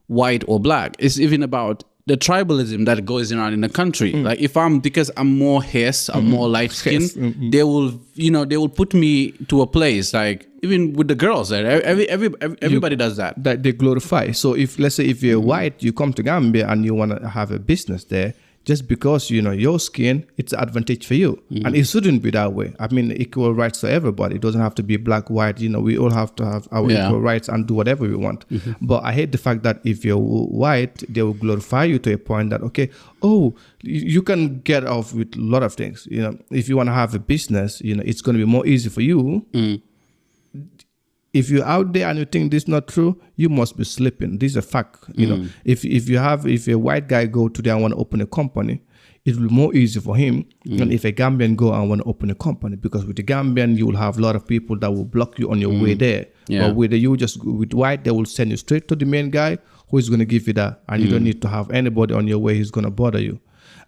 white or black. It's even about the tribalism that goes around in the country. Like because I'm more hairs, I'm more light skinned, they will put me to a place, like even with the girls, like, everybody does that. That they glorify. So if, let's say if you're white, you come to Gambia and you want to have a business there, just because, you know, your skin, it's an advantage for you. And it shouldn't be that way. I mean, equal rights for everybody. It doesn't have to be black, white. You know, we all have to have our equal rights and do whatever we want. But I hate the fact that if you're white, they will glorify you to a point that, okay, you can get off with a lot of things. You know, if you want to have a business, you know, it's going to be more easy for you. If you're out there and you think this is not true, you must be sleeping. This is a fact. You know, if a white guy go today and want to open a company, it will be more easy for him than if a Gambian go and want to open a company, because with the Gambian you will have a lot of people that will block you on your way there. But with with white, they will send you straight to the main guy who is going to give you that, and you don't need to have anybody on your way who's going to bother you.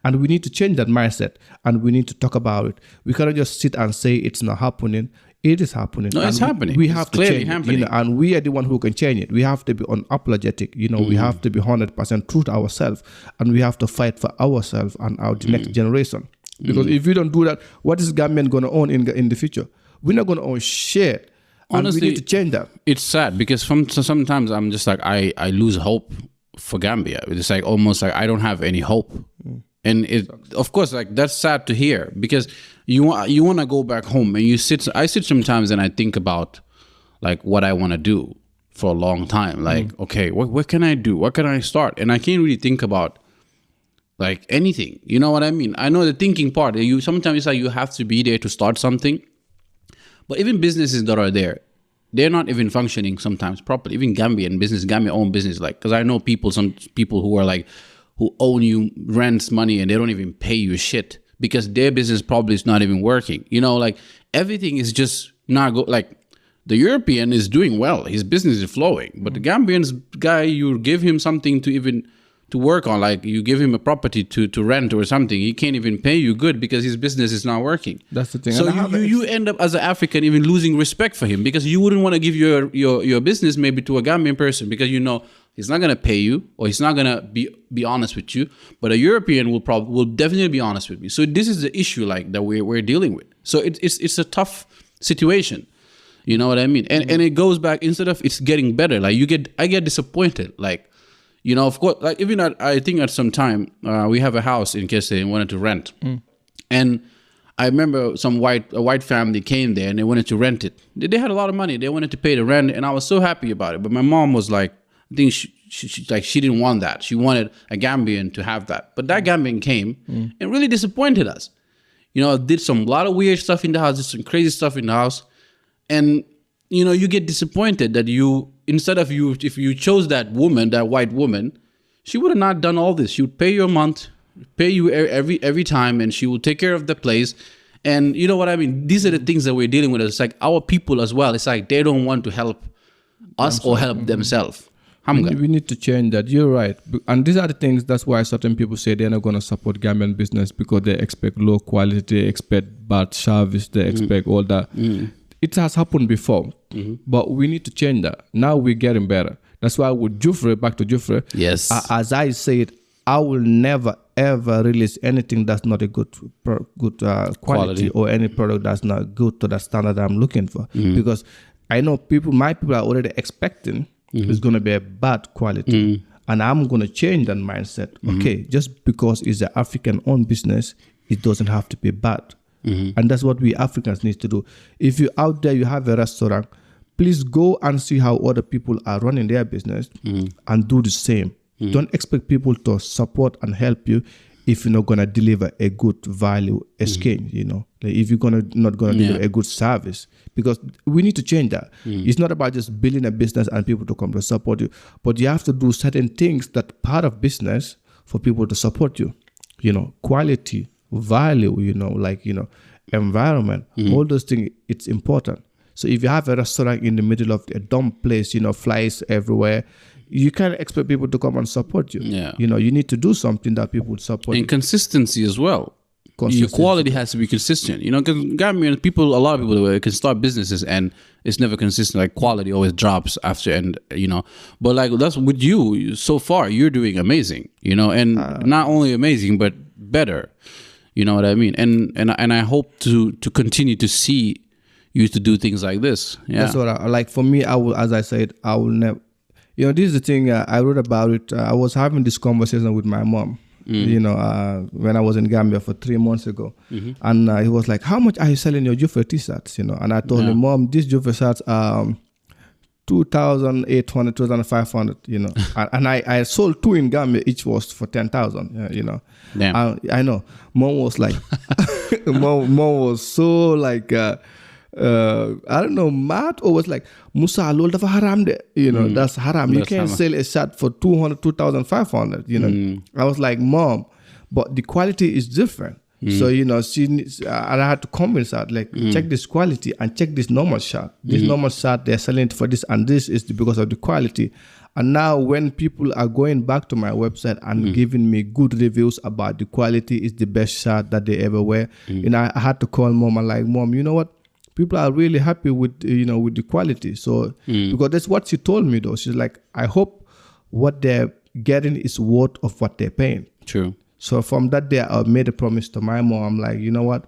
And we need to change that mindset, and we need to talk about it. We cannot just sit and say it's not happening. It is happening. No, it's happening. We have it's to change it, you know, and we are the one who can change it. We have to be unapologetic. You know, we have to be 100% true to ourselves, and we have to fight for ourselves and the next generation. Because if we don't do that, what is Gambian going to own in the future? We're not going to own shit. Honestly, and we need to change that. It's sad because sometimes I'm just like, I lose hope for Gambia. It's like almost like I don't have any hope. And of course, like that's sad to hear, because you want to go back home and I sit sometimes and I think about like what I want to do for a long time. Like, okay, what can I do? What can I start? And I can't really think about like anything. You know what I mean? I know the thinking part. Sometimes it's like you have to be there to start something. But even businesses that are there, they're not even functioning sometimes properly. Even Gambian own business, like, because I know some people who are like, who own you rents money and they don't even pay you shit because their business probably is not even working. You know, like everything is just not like the European is doing well. His business is flowing. But the Gambian's guy, you give him something to work on, like you give him a property to rent or something, he can't even pay you good because his business is not working. That's the thing. So you end up as an African even losing respect for him, because you wouldn't want to give your business maybe to a Gambian person, because you know he's not going to pay you, or he's not going to be honest with you. But a European will definitely be honest with me. So this is the issue like that we're dealing with. So it's a tough situation. You know what I mean? And it goes back, instead of it's getting better, like I get disappointed. Like, you know, of course, like even I think at some time we have a house in Kinte and wanted to rent. And I remember a white family came there and they wanted to rent it. They had a lot of money. They wanted to pay the rent, and I was so happy about it. But my mom was like, I think she didn't want that. She wanted a Gambian to have that. But that Gambian came and really disappointed us. You know, did a lot of weird stuff in the house, did some crazy stuff in the house. And, you know, you get disappointed that if you chose that woman, that white woman, she would have not done all this. She would pay you a month, pay you every time, and she will take care of the place. And you know what I mean? These are the things that we're dealing with. It's like our people as well. It's like they don't want to help us or help themselves. We need to change that. You're right. And these are the things, that's why certain people say they're not going to support Gambian business, because they expect low quality, they expect bad service, they expect all that. It has happened before, but we need to change that. Now we're getting better. That's why with JUFURÉ, back to JUFURÉ, yes. As I said, I will never ever release anything that's not a good quality, or any product that's not good to the standard I'm looking for. Because I know my people are already expecting it's going to be a bad quality. And I'm going to change that mindset. Okay, just because it's an African-owned business, it doesn't have to be bad. And that's what we Africans need to do. If you're out there, you have a restaurant, please go and see how other people are running their business and do the same. Don't expect people to support and help you if you're not gonna deliver a good value exchange. You know, like if you're not gonna deliver a good service, because we need to change that. It's not about just building a business and people to come to support you, but you have to do certain things that part of business for people to support you. You know, quality, value. You know, like environment. All those things. It's important. So if you have a restaurant in the middle of a dumb place, flies everywhere, you can't expect people to come and support you. Yeah. You need to do something that people would support. And consistency as well. Your quality has to be consistent. Because Gambian people, a lot of people can start businesses and it's never consistent. Like quality always drops after, and But like that's with you so far. You're doing amazing. And not only amazing but better. You know what I mean? And I hope to continue to see you to do things like this. Yeah. That's what I like. For me, I will, as I said, I will never. This is the thing. I wrote about it. I was having this conversation with my mom. When I was in Gambia for 3 months ago, and he was like, "How much are you selling your JUFURÉ t-shirts?" And I told him, "Mom, these JUFURÉ shirts are 2,800, 2,500. And I sold 2 in Gambia. Each was for 10,000. Damn. I know. Mom was like, mom was so like. I don't know, mad, or was like, Musa, lol dafa haram de. That's haram. You can't sell a shirt for 200, 2,500. I was like, Mom, but the quality is different. So, I had to convince her, like, check this quality and check this normal shirt. This normal shirt, they're selling it for this, and this is because of the quality. And now when people are going back to my website and giving me good reviews about the quality, is the best shirt that they ever wear. I had to call Mom and like, Mom, you know what? People are really happy with with the quality. So because that's what she told me though. She's like, I hope what they're getting is worth of what they're paying. True. So from that day, I made a promise to my mom. I'm like, you know what?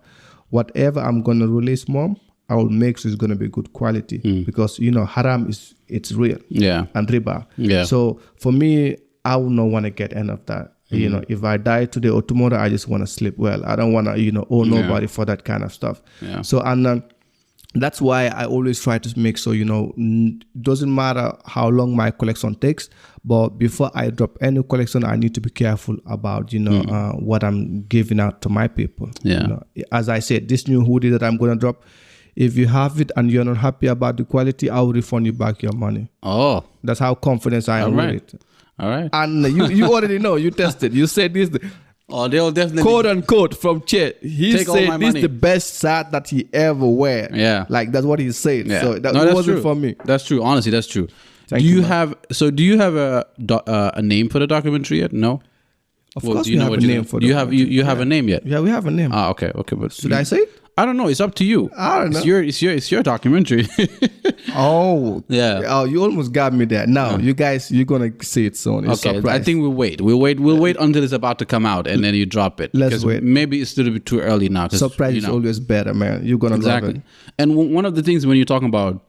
Whatever I'm gonna release, Mom, I will make sure it's gonna be good quality because haram it's real. Yeah. And riba. Yeah. So for me, I would not want to get any of that. If I die today or tomorrow, I just want to sleep well. I don't want to owe nobody for that kind of stuff. Yeah. So that's why I always try to make sure, doesn't matter how long my collection takes, but before I drop any collection, I need to be careful about, what I'm giving out to my people. Yeah. As I said, this new hoodie that I'm going to drop, if you have it and you're not happy about the quality, I will refund you back your money. Oh. That's how confident I am with it. All right. And you already know, you tested. You said this. Oh, they'll definitely quote unquote from Che. He said this is the best shirt that he ever wear. Yeah, like that's what he said. Yeah. So that wasn't true. For me. That's true. Honestly, that's true. Do you have a name for the documentary yet? No. Of course, we have a name for. You have a name yet? Yeah, we have a name. Ah, okay. But should I say it? I don't know. It's up to you. I don't know. It's your documentary. Oh, yeah. Oh, you almost got me there. Now, you guys, you're gonna see it soon. It's okay, I think we'll wait. We'll wait until it's about to come out, and then you drop it. Let's wait. Maybe it's a little bit too early now. Surprise is always better, man. You're gonna love it. And one of the things when you're talking about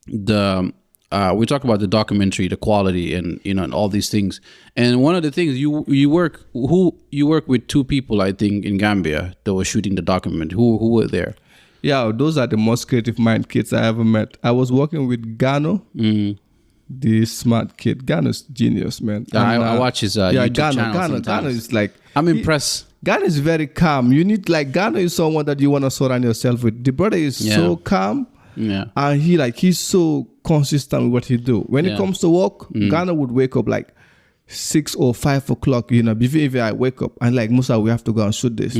we talk about the documentary, the quality, and and all these things. And one of the things you work with 2 people, I think, in Gambia that were shooting the documentary. Who were there? Yeah, those are the most creative mind kids I ever met. I was working with Gano, the smart kid. Gano's genius, man. And, I watch his YouTube channel. Gano is like, I'm impressed. Gano is very calm. You need Gano is someone that you want to surround yourself with. The brother is so calm. Yeah. And he's so consistent with what he do. When it comes to work, Gano would wake up 6 or 5 o'clock, before I wake up, and Musa, we have to go and shoot this.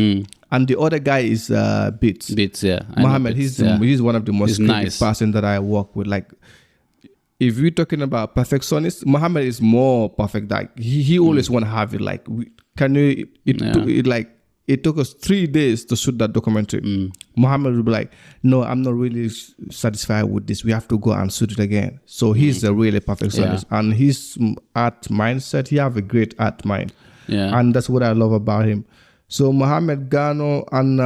And the other guy is Beats. Beats, yeah. Mohammed, he's one of the most creative person that I work with. If we're talking about perfectionist, Mohammed is more perfect. He always want to have it. It took us 3 days to shoot that documentary. Mohammed would be like, no, I'm not really satisfied with this. We have to go and shoot it again. So he's a really perfectionist. Yeah. And his art mindset, he have a great art mind. Yeah. And that's what I love about him. So Mohammed, Gano, and,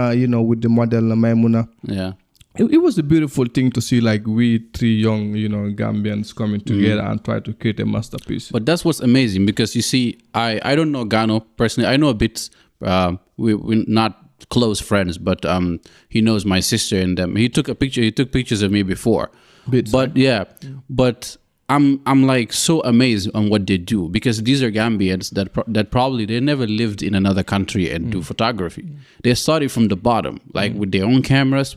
with the model Maimuna. Yeah. It was a beautiful thing to see we 3 young, Gambians coming together and try to create a masterpiece. But that's what's amazing because you see, I don't know Gano personally. I know a bit. We're not close friends, but he knows my sister and them. He took pictures of me before, Beats, but but I'm like so amazed on what they do, because these are Gambians that probably they never lived in another country and do photography. They started from the bottom, like with their own cameras,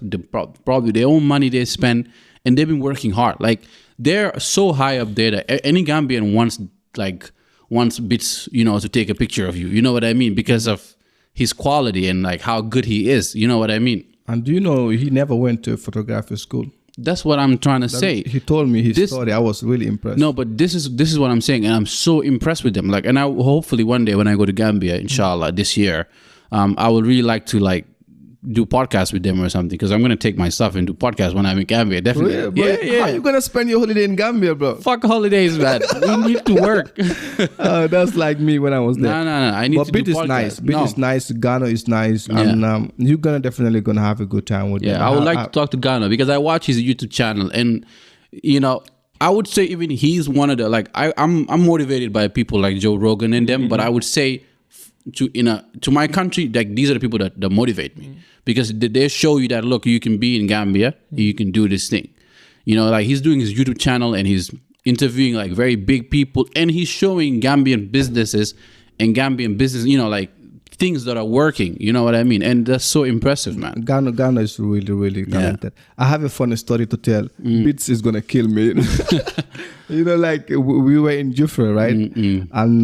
probably their own money they spend, and they've been working hard. Like they're so high up there that any Gambian wants Bits, you know, to take a picture of you. You know what I mean? Because of his quality and like how good he is. You know what I mean? And do you know he never went to photography school? That's what I'm trying to say. He told me his story. I was really impressed. No, but this is what I'm saying, and I'm so impressed with them. Like, and I hopefully one day when I go to Gambia, inshallah, this year, I would really like to like do podcasts with them or something, because I'm gonna take my stuff and do podcasts when I'm in Gambia. Definitely. Yeah. How are you gonna spend your holiday in Gambia, bro? Fuck holidays, man. We need to work. That's like me when I was there. No. I need to do podcasts. Nice. Bit is nice. Ghana is nice, and you're definitely gonna have a good time with them. Yeah, I would like to talk to Ghana, because I watch his YouTube channel, and you know, I would say even he's one of the like I'm motivated by people like Joe Rogan and them, but I would say to my country, like these are the people that motivate me, because they show you that look, you can be in Gambia, you can do this thing. You know, like he's doing his YouTube channel and he's interviewing like very big people, and he's showing Gambian businesses and Gambian business, you know, like things that are working. You know what I mean? And that's so impressive, man. Ghana is really, really talented. I have a funny story to tell. Bits is gonna kill me. You know, like we were in JUFURÉ, right? And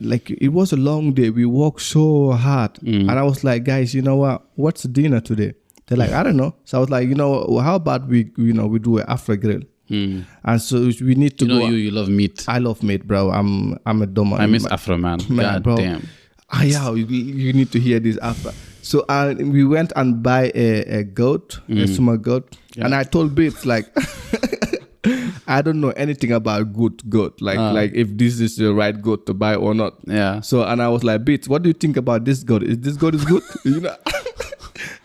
like it was a long day. We worked so hard, and I was like, guys, you know what? What's dinner today? They're like, I don't know. So I was like, you know, how about we do an Afro grill? And so we need to go. You love meat. I love meat, bro. I'm a dumb. I miss Afro, man. God bro. damn. Yeah, you need to hear this Afro. So we went and buy a goat, a small goat, and I told Bits like, I don't know anything about good goat, like if this is the right goat to buy or not. Yeah. So and I was like, Bits, what do you think about this goat? Is this goat is good? You know.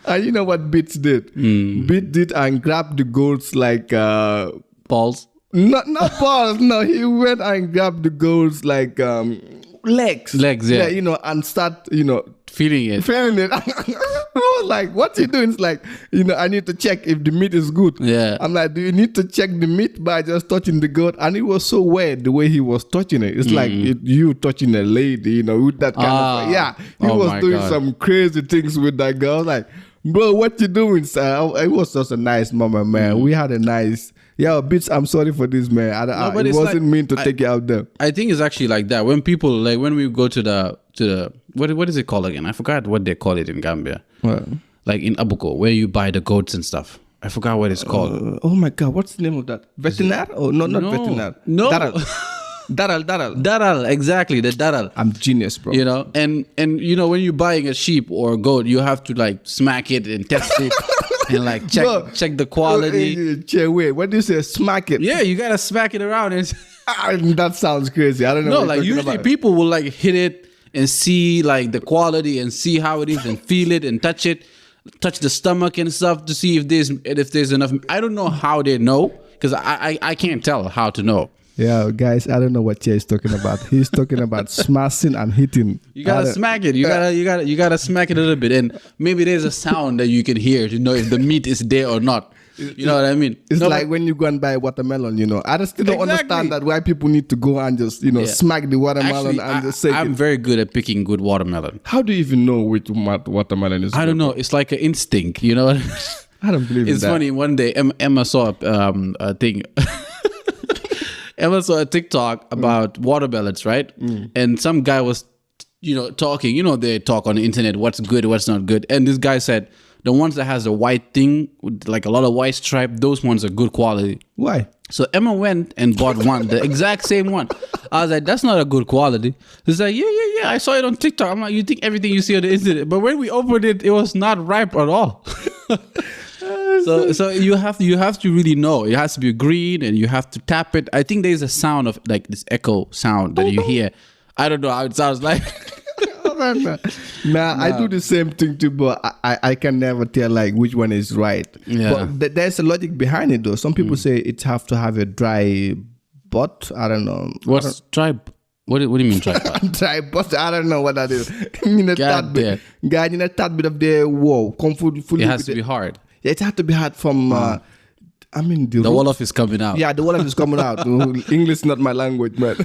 And you know what Bits did? Bits did and grabbed the goats like balls. Not balls. No, he went and grabbed the goats like legs. Yeah. You know, and start, you know, feeling it. I was like, what's he doing? It's like, you know, I need to check if the meat is good. Yeah. I'm like, do you need to check the meat by just touching the goat? And it was so weird the way he was touching it. It's like you touching a lady, you know, with that kind of, yeah. He was doing some crazy things with that girl. I was like, bro, what you doing, sir? It was just a nice moment, man. We had a nice... Yeah, Bits, I'm sorry for this, man. It wasn't mean to take you out there. I think it's actually like that. When people, like when we go to the what is it called again? I forgot what they call it in Gambia. What? Like in Abuko, where you buy the goats and stuff. I forgot what it's called. Oh my God, what's the name of that? Veterinary? Oh, no, not veterinary. No. Daral, exactly, the daral. I'm genius, bro. You know, and you know, when you're buying a sheep or a goat, you have to like smack it and test it. And like check the quality. Wait, what do you say? Smack it? Yeah, you gotta smack it around. And that sounds crazy. I don't know. No, like usually people will like hit it and see like the quality and see how it is and feel it and touch the stomach and stuff to see if there's enough. I don't know how they know, because I can't tell how to know. Yeah, guys, I don't know what Che is talking about. He's talking about smashing and hitting. You gotta smack it. You gotta smack it a little bit, and maybe there's a sound that you can hear to know if the meat is there or not. You know what I mean? It's like when you go and buy watermelon. You know, I still don't understand that why people need to go and just smack the watermelon. Actually, and just say I'm very good at picking good watermelon. How do you even know which watermelon is? I don't know. It's like an instinct. You know. I don't believe it's that. Funny. One day, Emma saw a thing. Emma saw a TikTok about watermelons, right? And some guy was, talking. They talk on the internet, what's good, what's not good. And this guy said, the ones that has a white thing, with like a lot of white stripe, those ones are good quality. Why? So Emma went and bought one, the exact same one. I was like, that's not a good quality. He's like, yeah, I saw it on TikTok. I'm like, you think everything you see on the internet. But when we opened it, it was not ripe at all. So you have to really know. It has to be green, and you have to tap it. I think there's a sound of like this echo sound that you hear. I don't know how it sounds like. I do the same thing too, but I can never tell like which one is right. Yeah. But there's a logic behind it though. Some people say it have to have a dry butt. I don't know. What's dry? What do you mean dry butt? Dry butt. I don't know what that is. Guy in a tad bit of the wall. It has to be hard. It has to be hard from I mean, The Wolof is coming out. Yeah, the Wolof is coming out. English is not my language, man.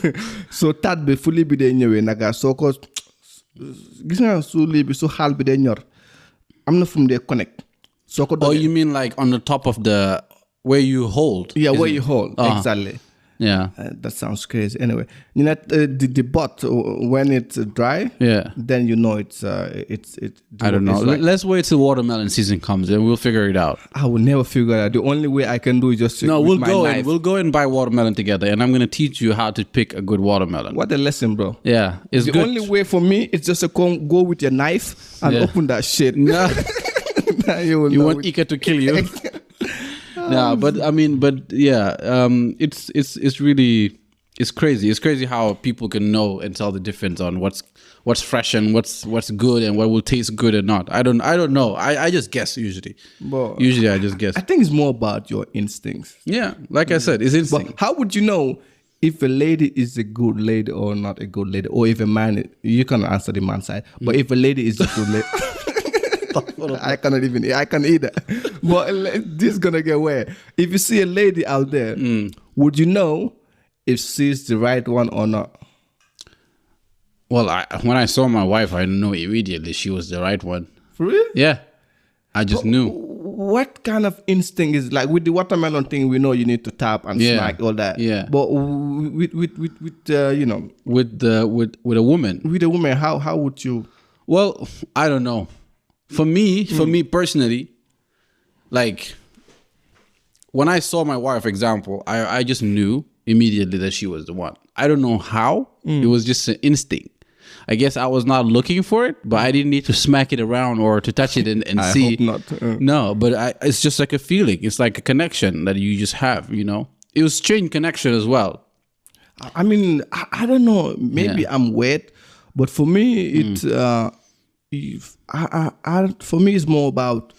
So tat be fully be de ñëwé naga soko gis nga su li bi su xal bi de ñor. I'm not from there connect. Soko Oh, you mean like on the top of the where you hold? Yeah, where you hold. Exactly. Yeah. That sounds crazy. Anyway, you know the butt when it's dry. Yeah. Then you know it's. I don't know. Like, let's wait till watermelon season comes and we'll figure it out. I will never figure it out. The only way I can do is just we'll go and buy watermelon together, and I'm gonna teach you how to pick a good watermelon. What a lesson, bro! Yeah, it's the good. only way for me is just to go with your knife and open that shit. No. You want Ika to kill you. No, but yeah, it's really crazy. It's crazy how people can know and tell the difference on what's fresh and what's good and what will taste good or not. I don't know. I just guess usually. But usually I just guess. I think it's more about your instincts. Yeah, like I said, it's instinct. But how would you know if a lady is a good lady or not a good lady, or if a man? You can answer the man side. But if a lady is a good lady. I can't either. But this is gonna get weird. If you see a lady out there, would you know if she's the right one or not? Well, when I saw my wife, I knew immediately she was the right one. For real? Yeah, I just knew. What kind of instinct is like with the watermelon thing? We know you need to tap and smack all that. Yeah. But with you know, with a woman. With a woman, how would you? Well, I don't know. For me personally, like when I saw my wife, for example, I just knew immediately that she was the one. I don't know how. It was just an instinct. I guess I was not looking for it, but I didn't need to smack it around or to touch it and see. I hope not. No, but it's just like a feeling. It's like a connection that you just have, you know. It was strange connection as well. I mean, I don't know. Maybe I'm weird, but for me, it's for me, it's more about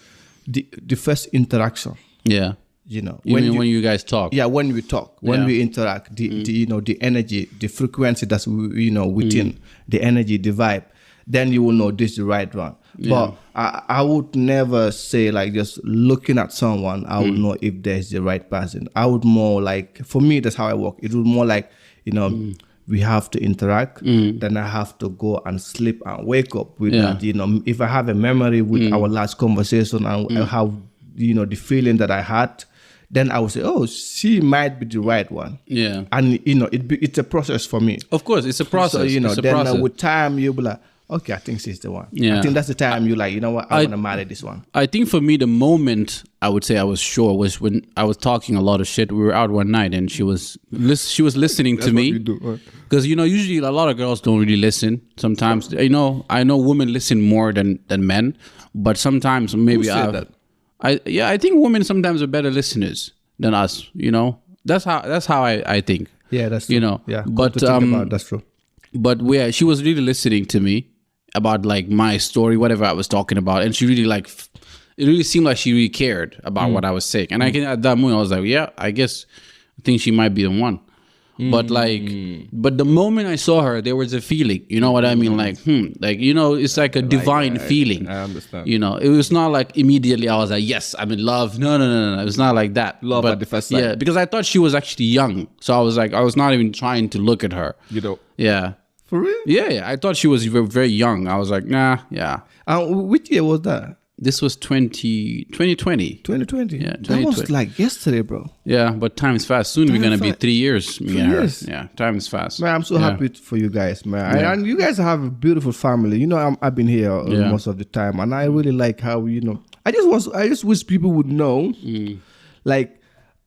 the first interaction. Yeah. You know, when you guys talk. Yeah, when we talk, when we interact, the energy, the frequency that's within the energy, the vibe, then you will know this is the right one. Yeah. But I would never say like just looking at someone, I would know if there's the right person. I would more like, for me, that's how I work. It would more like, we have to interact, then I have to go and sleep and wake up with that. You know, if I have a memory with our last conversation and how, the feeling that I had, then I would say, oh, she might be the right one. Yeah. And, it's a process for me. Of course, it's a process. So, with time, you'll be like, okay, I think she's the one. Yeah. I think that's the time you're like, you know what, I want to marry this one. I think for me, the moment I would say I was sure was when I was talking a lot of shit. We were out one night and she was listening to me. Because, usually a lot of girls don't really listen. Sometimes, I know women listen more than men. But sometimes maybe Who said that? I think women sometimes are better listeners than us, That's how I think. Yeah, that's true. Yeah. But that's true. But she was really listening to me about like my story, whatever I was talking about, and she really it really seemed like she really cared about what I was saying. And at that moment I was like, yeah, I think she might be the one. But but the moment I saw her, there was a feeling, you know what I mean? Like, it's like a divine feeling. I understand. It was not like immediately I was like, yes, I'm in love. No. It was not like that. Love at the first sight. Yeah, because I thought she was actually young. So I was like, I was not even trying to look at her. Yeah. For real? Yeah. I thought she was very, very young. I was like, nah, yeah. Which year was that? This was 2020. 2020? Yeah, 2020. That was like yesterday, bro. Yeah, but time is fast. Soon we're going to be 3 years. 3 years? Yeah, time is fast. Man, I'm so happy for you guys, man. Yeah. And you guys have a beautiful family. I've been here most of the time. And I really like how, I just wish people would know, like,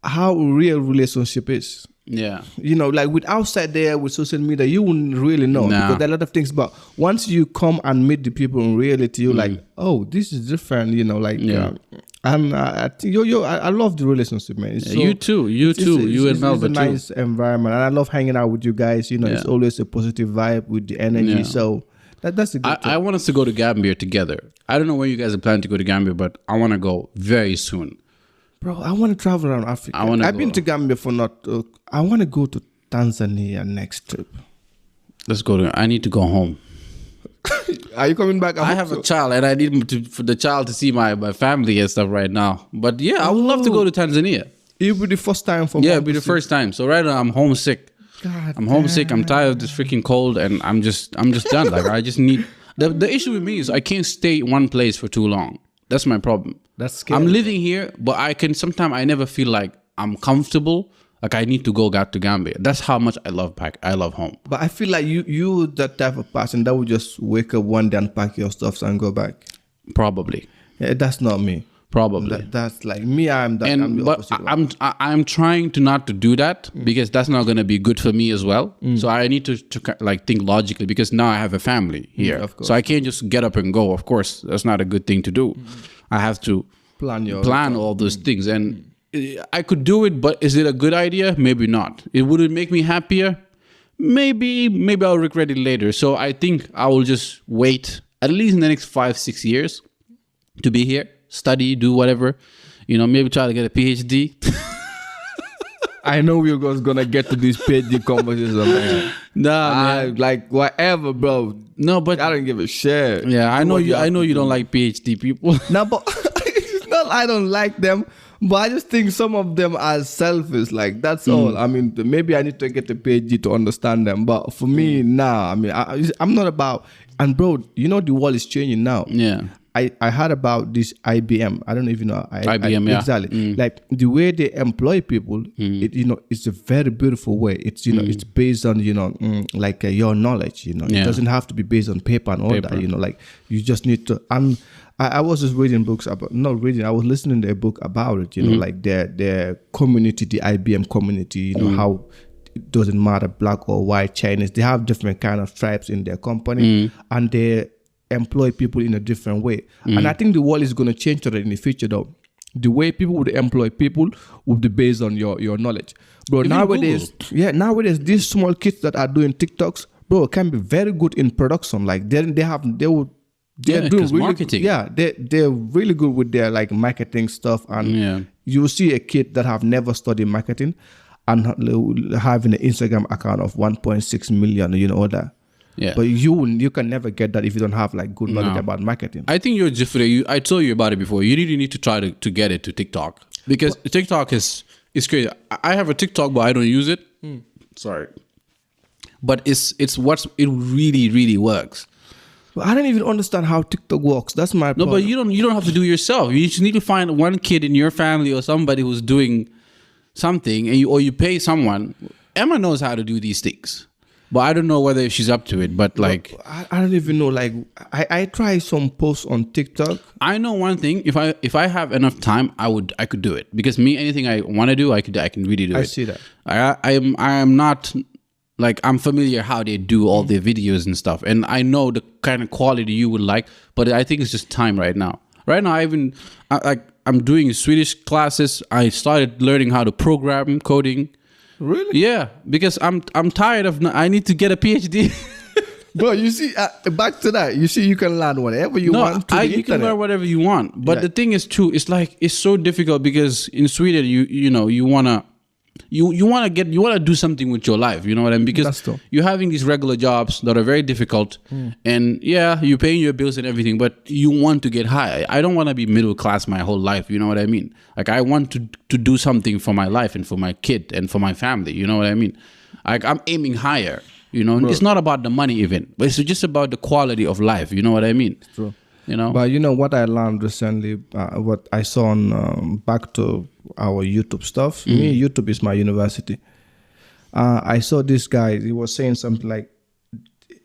how real relationship is. Yeah. Like with outside there, with social media, you wouldn't really know because there are a lot of things. But once you come and meet the people in reality, you're like, oh, this is different, and I think I love the relationship, man. You too. You and Melba too. It's a nice environment. And I love hanging out with you guys. It's always a positive vibe with the energy. Yeah. So that's a good thing. I want us to go to Gambia together. I don't know when you guys are planning to go to Gambia, but I want to go very soon. Bro, I want to travel around Africa. I've been to Gambia for I want to go to Tanzania next trip. Let's go I need to go home. Are you coming back? I have a child and I need for the child to see my family and stuff right now. But yeah, I would love to go to Tanzania. It'll be the first time for Yeah, it'll be the first time. So right now I'm homesick. I'm homesick. I'm tired of this freaking cold, and I'm just done. Like I just need. The issue with me is I can't stay in one place for too long. That's my problem. That's scary. I'm living here, but sometimes I never feel like I'm comfortable. Like I need to go back to Gambia. That's how much I love home. But I feel like you that type of person that would just wake up one day and pack your stuff and go back. Probably. Yeah, that's not me. Probably. That's like me. I'm the opposite one. I'm trying to not to do that because that's not going to be good for me as well. So I need to like think logically because now I have a family here. Of course. So I can't just get up and go. Of course, that's not a good thing to do. I have to plan all those things, and I could do it. But is it a good idea? Maybe not. Would it make me happier? Maybe I'll regret it later. So I think I will just wait at least in the next 5-6 years to be here. Study, do whatever, maybe try to get a PhD. I know we're gonna get to this PhD conversation, man. Nah, man. Like whatever, bro. No, but I don't give a shit. Yeah, I know you don't like PhD people. No, but it's not I don't like them, but I just think some of them are selfish. Like that's all. I mean, maybe I need to get a PhD to understand them, but for me, nah. I mean, I'm not about. And bro, the world is changing now. Yeah. I heard about this IBM. I don't know if you know IBM. Yeah, exactly. Like the way they employ people, it's a very beautiful way. It's it's based on like your knowledge. It doesn't have to be based on paper and all that. Like you just need to. And I was just reading books about not reading. I was listening to a book about it. Like their community, the IBM community. How it doesn't matter black or white, Chinese. They have different kind of tribes in their company, and they employ people in a different way. And I think the world is going to change to that in the future though. The way people would employ people would be based on your knowledge. Bro, nowadays these small kids that are doing TikToks, bro, can be very good in production. Like they're doing really marketing. They're really good with their like marketing stuff. And you will see a kid that have never studied marketing and having an Instagram account of 1.6 million, all that. Yeah. But you can never get that if you don't have like good knowledge about marketing. I think you're JUFURÉ. I told you about it before. You really need to try to get it to TikTok because TikTok is crazy. I have a TikTok, but I don't use it. Sorry, but it really really works. But I don't even understand how TikTok works. That's my problem. No, but you don't have to do it yourself. You just need to find one kid in your family or somebody who's doing something, and you pay someone. Emma knows how to do these things. But I don't know whether she's up to it. But like, I don't even know. Like, I try some posts on TikTok. I know one thing. If I have enough time, I could do it because anything I want to do, I can really do it. I see that. I am not like I'm familiar how they do all their videos and stuff, and I know the kind of quality you would like. But I think it's just time right now. Right now, I'm doing Swedish classes. I started learning how to program coding. Really? Yeah, because I'm tired of. I need to get a PhD. Bro, you see, back to that. You see, you can learn whatever you want. You can learn whatever you want. But the thing is, too, it's so difficult because in Sweden, you wanna do something with your life. You know what I mean? Because you're having these regular jobs that are very difficult, and you're paying your bills and everything, but you want to get high. I don't want to be middle class my whole life. You know what I mean? Like I want to do something for my life and for my kid and for my family. You know what I mean? Like I'm aiming higher. Bro. It's not about the money even, but it's just about the quality of life. You know what I mean? It's true. But what I learned recently, what I saw on back to our YouTube stuff. Me, YouTube is my university. I saw this guy. He was saying something like,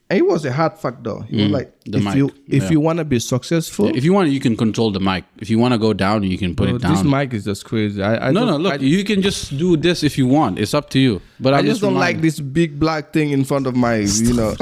it was a hard fact though. He was like, if you want to be successful, if you want, you can control the mic. If you want to go down, you can put it down. This mic is just crazy. Look, you can just do this if you want. It's up to you. But I just don't like this big black thing in front of my, It's not.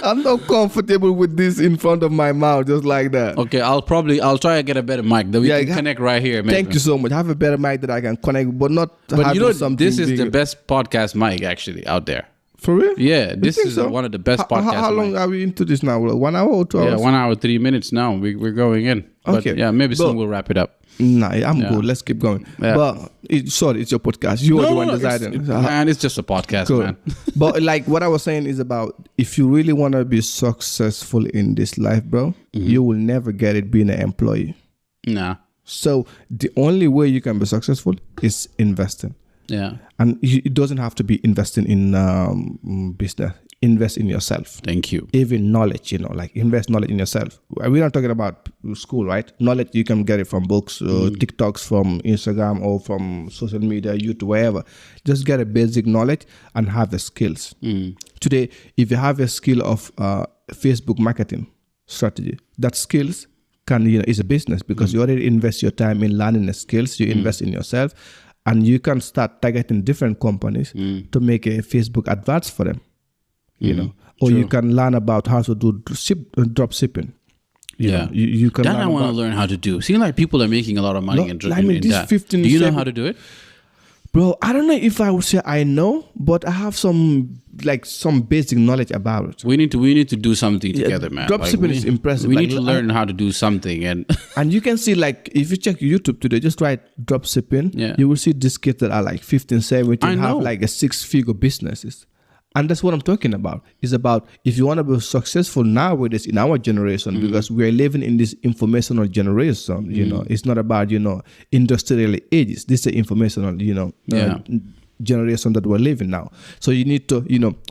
I'm not comfortable with this in front of my mouth, just like that. Okay, I'll try to get a better mic that we can connect right here. Maybe. Thank you so much. Have a better mic that I can connect, but not. But this is the best podcast mic actually out there. For real? Yeah, this is one of the best podcasts. How long are we into this now? 1 hour or 2 hours? Yeah, 1 hour, 3 minutes now. We're going in. Okay. But yeah, maybe soon we'll wrap it up. Nah, I'm good. Let's keep going. Yeah. But it's your podcast. You are the one deciding. Man, it's just a podcast, man. But like what I was saying is about if you really want to be successful in this life, bro, you will never get it being an employee. Nah. So the only way you can be successful is investing. Yeah. And it doesn't have to be investing in business. Invest in yourself. Thank you. Even knowledge, like invest knowledge in yourself. We're not talking about school, right? Knowledge, you can get it from books, TikToks, from Instagram, or from social media, YouTube, wherever. Just get a basic knowledge and have the skills. Today, if you have a skill of Facebook marketing strategy, that skills is a business, because you already invest your time in learning the skills, you invest in yourself, and you can start targeting different companies to make a Facebook adverts for them. Or True. you can learn about how to do drop shipping. You can. That I want to learn how to do. Seeing like people are making a lot of money in that. 15, do you know how to do it? Bro, I don't know if I would say I know, but I have some basic knowledge about it. We need to do something together, man. Drop shipping is impressive. We need to learn how to do something, and and you can see, like, if you check YouTube today, just write drop shipping. Yeah. You will see these kids that are like 15, 17, I know. have like a 6-figure businesses. And that's what I'm talking about. It's about, if you want to be successful nowadays in our generation, because we are living in this informational generation, it's not about, industrial ages. This is the informational, generation that we're living now. So you need to,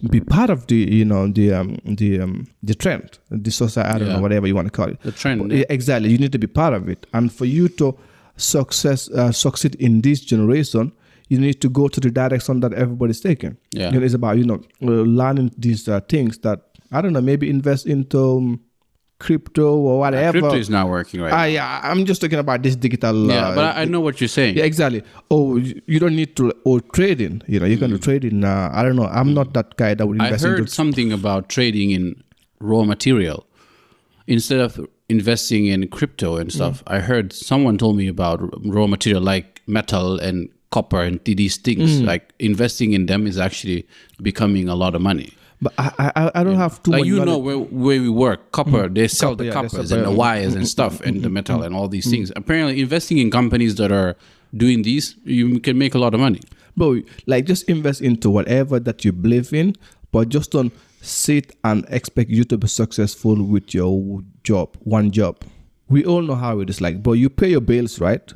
be part of the, the trend, the society, I don't know, whatever you want to call it. The trend. But, exactly. You need to be part of it. And for you to succeed in this generation, you need to go to the direction that everybody's taking. Yeah. It's about, learning these things that, I don't know, maybe invest into crypto or whatever. Crypto is not working right now. Yeah, I'm just talking about this digital. But I know what you're saying. Yeah, exactly. Oh, you don't need to, or trading, you can do trading. I don't know. I'm not that guy that would invest I heard something about trading in raw material. Instead of investing in crypto and stuff, I heard someone told me about raw material like metal and copper and these things, like investing in them is actually becoming a lot of money. But I don't have too much knowledge. Where we work, copper, they sell the coppers and the wires and stuff and the metal and all these things. Apparently, investing in companies that are doing these, you can make a lot of money. But like, just invest into whatever that you believe in, but just don't sit and expect you to be successful with your job, one job. We all know how it is like, but you pay your bills, right?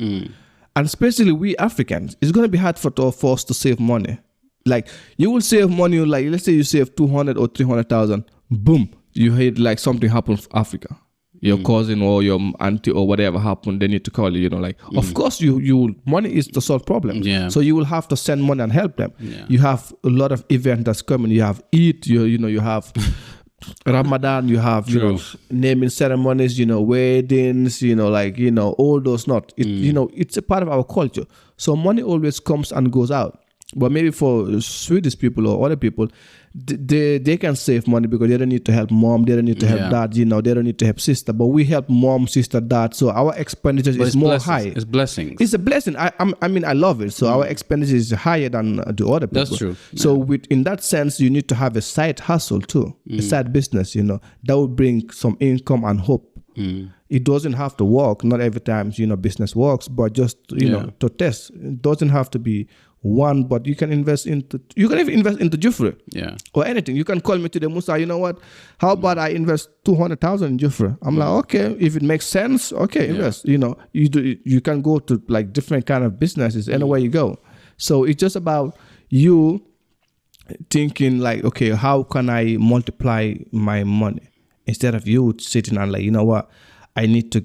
And especially we Africans, it's going to be hard for us to save money. Like, you will save money, like, let's say you save 200 or 300,000, boom, you heard like something happened in Africa. Your cousin or your auntie or whatever happened, they need to call you, of course you money is to solve problems. Yeah. So you will have to send money and help them. Yeah. You have a lot of events that's coming. You have Eid, you have Ramadan, you have naming ceremonies, weddings, all those it's a part of our culture. So money always comes and goes out. But maybe for Swedish people or other people, they can save money because they don't need to help mom, they don't need to help dad, they don't need to help sister. But we help mom, sister, dad. So our expenditure is more high. It's blessings. It's a blessing. I love it. So our expenditure is higher than the other people. That's true. So in that sense, you need to have a side hustle too, a side business, that will bring some income and hope. It doesn't have to work. Not every time, business works, but just, to test. It doesn't have to be one, but you can even invest into JUFURÉ. Yeah. Or anything. You can call me today, Musa, you know what? How about I invest 200,000 in JUFURÉ? I'm like, okay, if it makes sense, okay, invest. You can go to like different kind of businesses anywhere you go. So it's just about you thinking like, okay, how can I multiply my money? Instead of you sitting and like, you know what? I need to,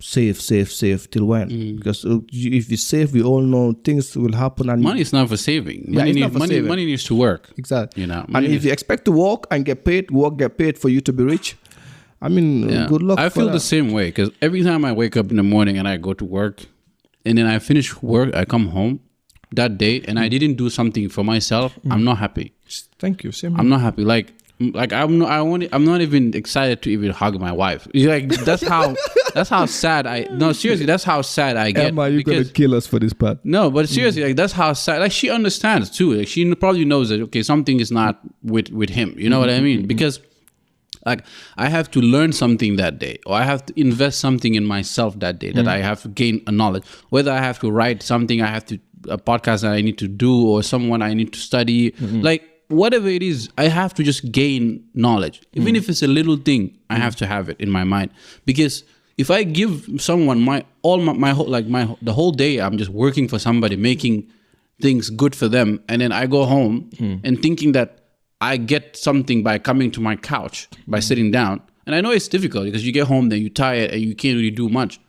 save till when? Because if you save, we all know things will happen. And money is not for saving. Money needs to work. Exactly. And if you expect to work and get paid for you to be rich, good luck. I feel the same way because every time I wake up in the morning and I go to work and then I finish work, I come home that day and I didn't do something for myself, I'm not happy. Thank you. Same I'm not happy. Like I'm not even excited to even hug my wife. Like that's how sad seriously, that's how sad I get. Emma, you're gonna kill us for this part. No, but seriously, like that's how sad. Like she understands too. Like she probably knows that okay, something is not with him. You know what I mean? Because like I have to learn something that day, or I have to invest something in myself that day that I have to gain a knowledge. Whether I have to write something, I have to a podcast that I need to do, or someone I need to study, like. Whatever it is, I have to just gain knowledge. Even if it's a little thing, I have to have it in my mind. Because if I give someone my whole day, I'm just working for somebody, making things good for them, and then I go home and thinking that I get something by coming to my couch, by sitting down. And I know it's difficult because you get home, then you're tired and you can't really do much.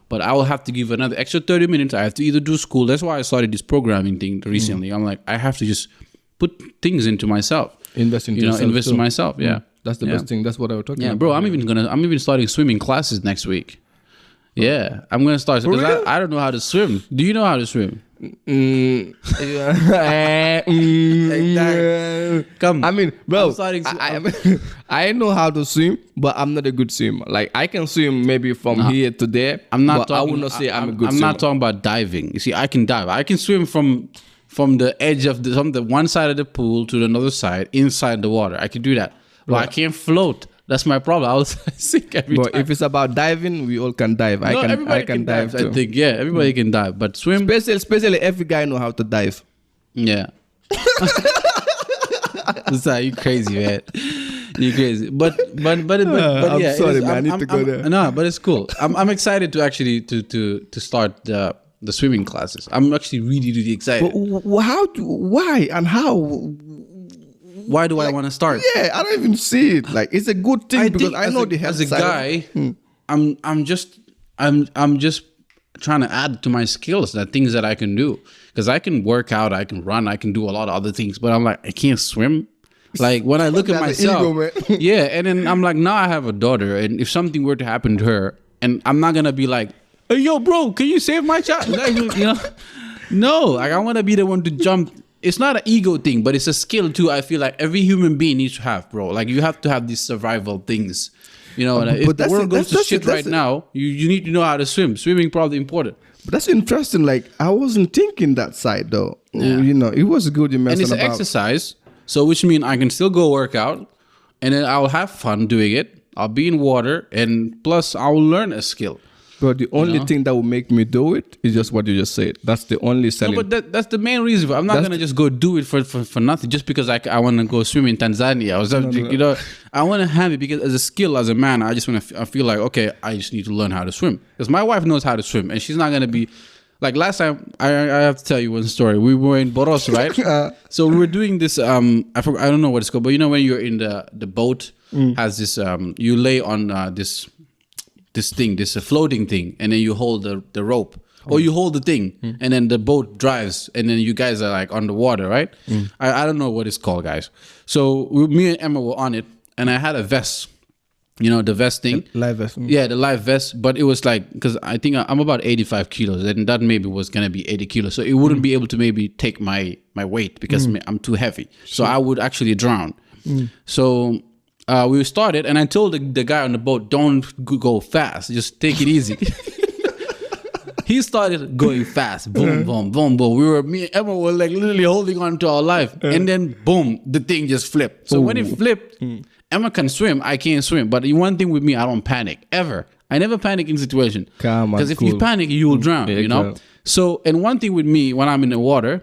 But I will have to give another extra 30 minutes. I have to either do school. That's why I started this programming thing recently. I'm like, I have to just put things into myself. Invest in myself. Yeah. That's the best thing. That's what I was talking about. Yeah, bro, I'm even starting swimming classes next week. Yeah, I'm gonna start because I don't know how to swim. Do you know how to swim? Come. I mean, bro, I know how to swim, but I'm not a good swimmer. Like I can swim maybe from here to there. I would not say I'm a good swimmer. I'm not talking about diving. You see, I can dive. I can swim from the edge of the one side of the pool to another side inside the water. I can do that, but I can't float. That's my problem. I was sick every time. But if it's about diving, we all can dive. I can dive too. I think, yeah, everybody can dive. But swim... Especially every guy know how to dive. Yeah. You crazy, man. You crazy. But I'm yeah. sorry, man. I need to go there. No, but it's cool. I'm excited to actually to start the swimming classes. I'm actually really, really excited. But why and how... Why do I want to start? Yeah, I don't even see it. Like it's a good thing because I know as a guy, I'm just trying to add to my skills, the things that I can do. Because I can work out, I can run, I can do a lot of other things, but I'm like, I can't swim. Like when I look at myself, yeah, and then I'm like, now I have a daughter, and if something were to happen to her, and I'm not gonna be like, hey, yo, bro, can you save my child? Like, no, like I want to be the one to jump. It's not an ego thing, but it's a skill too. I feel like every human being needs to have, bro. Like you have to have these survival things. If the world goes to shit right now, you need to know how to swim. Swimming probably important. But that's interesting. Like I wasn't thinking that side though. Yeah. It was good. You mentioned and it's an exercise, so which means I can still go work out, and then I'll have fun doing it. I'll be in water, and plus I'll learn a skill. But the only thing that will make me do it is just what you just said. That's the only selling. No, but that's the main reason. I'm not gonna just go do it for nothing just because I want to go swim in Tanzania. I want to have it because as a skill, as a man, I feel like okay, I just need to learn how to swim because my wife knows how to swim and she's not gonna be like last time. I have to tell you one story. We were in Boros, right? So we were doing this. I don't know what it's called, but when you're in the boat has this. You lay on this thing, this floating thing, and then you hold the rope, or you hold the thing, and then the boat drives, and then you guys are like on the water, right? I don't know what it's called, guys. So me and Emma were on it, and I had a vest, the vest thing. Live vest. Yeah, the live vest, but it was like, because I think I'm about 85 kilos, and that maybe was going to be 80 kilos, so it wouldn't be able to maybe take my weight because I'm too heavy. So I would actually drown. So... we started, and I told the guy on the boat, don't go fast. Just take it easy. He started going fast. Boom, boom, boom, boom. Me and Emma were like literally holding on to our life. And then, boom, the thing just flipped. So when it flipped, Emma can swim. I can't swim. But the one thing with me, I don't panic, ever. I never panic in situation. Because if you panic, you will drown, So, and one thing with me, when I'm in the water,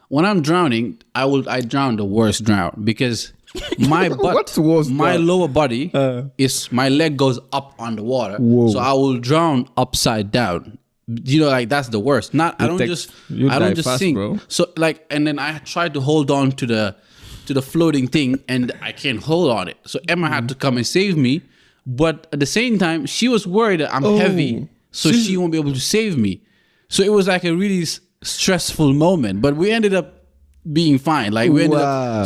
when I'm drowning, I drown the worst drown because... my butt, my lower body is my leg goes up on the water, so I will drown upside down. Like that's the worst. I don't just sink. Bro. So like, and then I tried to hold on to the floating thing, and I can't hold on it. So Emma had to come and save me, but at the same time, she was worried that I'm heavy, so she won't be able to save me. So it was like a really stressful moment. But we ended up being fine. Like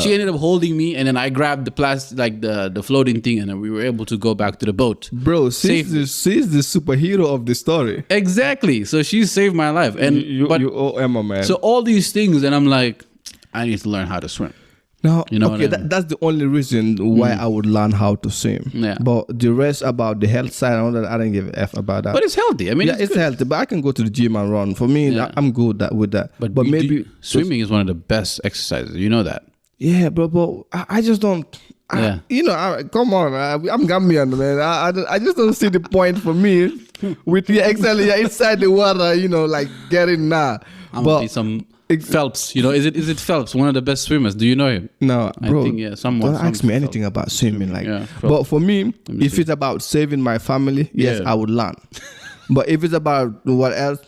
she ended up holding me, and then I grabbed the plastic, like the floating thing, and then we were able to go back to the boat. Bro, she's the superhero of the story. Exactly. So she saved my life. And you owe Emma, man. So all these things, and I'm like, I need to learn how to swim. Now, that's the only reason why I would learn how to swim. Yeah. But the rest about the health side, I don't give a F about that. But it's healthy. I mean, it's healthy. But I can go to the gym and run. For me, I'm good with that. But maybe swimming is one of the best exercises. You know that. Yeah, but I just don't. Come on. I'm Gambian, man. I just don't see the point for me with exactly inside the water. Like getting now. I'm gonna be some. Phelps, is it Phelps, one of the best swimmers? Do you know him? No, bro. I think, yeah, someone. Don't ask me anything about swimming. Like, yeah, but for me, if it's about saving my family, yes, I would learn. But if it's about what else,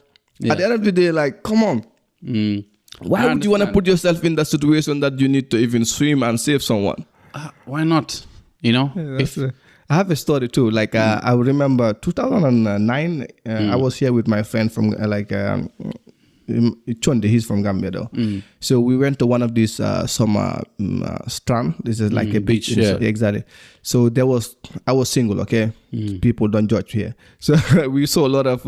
at the end of the day, like, come on. Why would you want to put yourself in the situation that you need to even swim and save someone? Why not? I have a story too. Like I remember 2009. I was here with my friend from Chonde. He's from Gambia though. So we went to one of these summer strand. This is like a beach. Yeah. Exactly. So I was single. Okay, people don't judge here. So we saw a lot of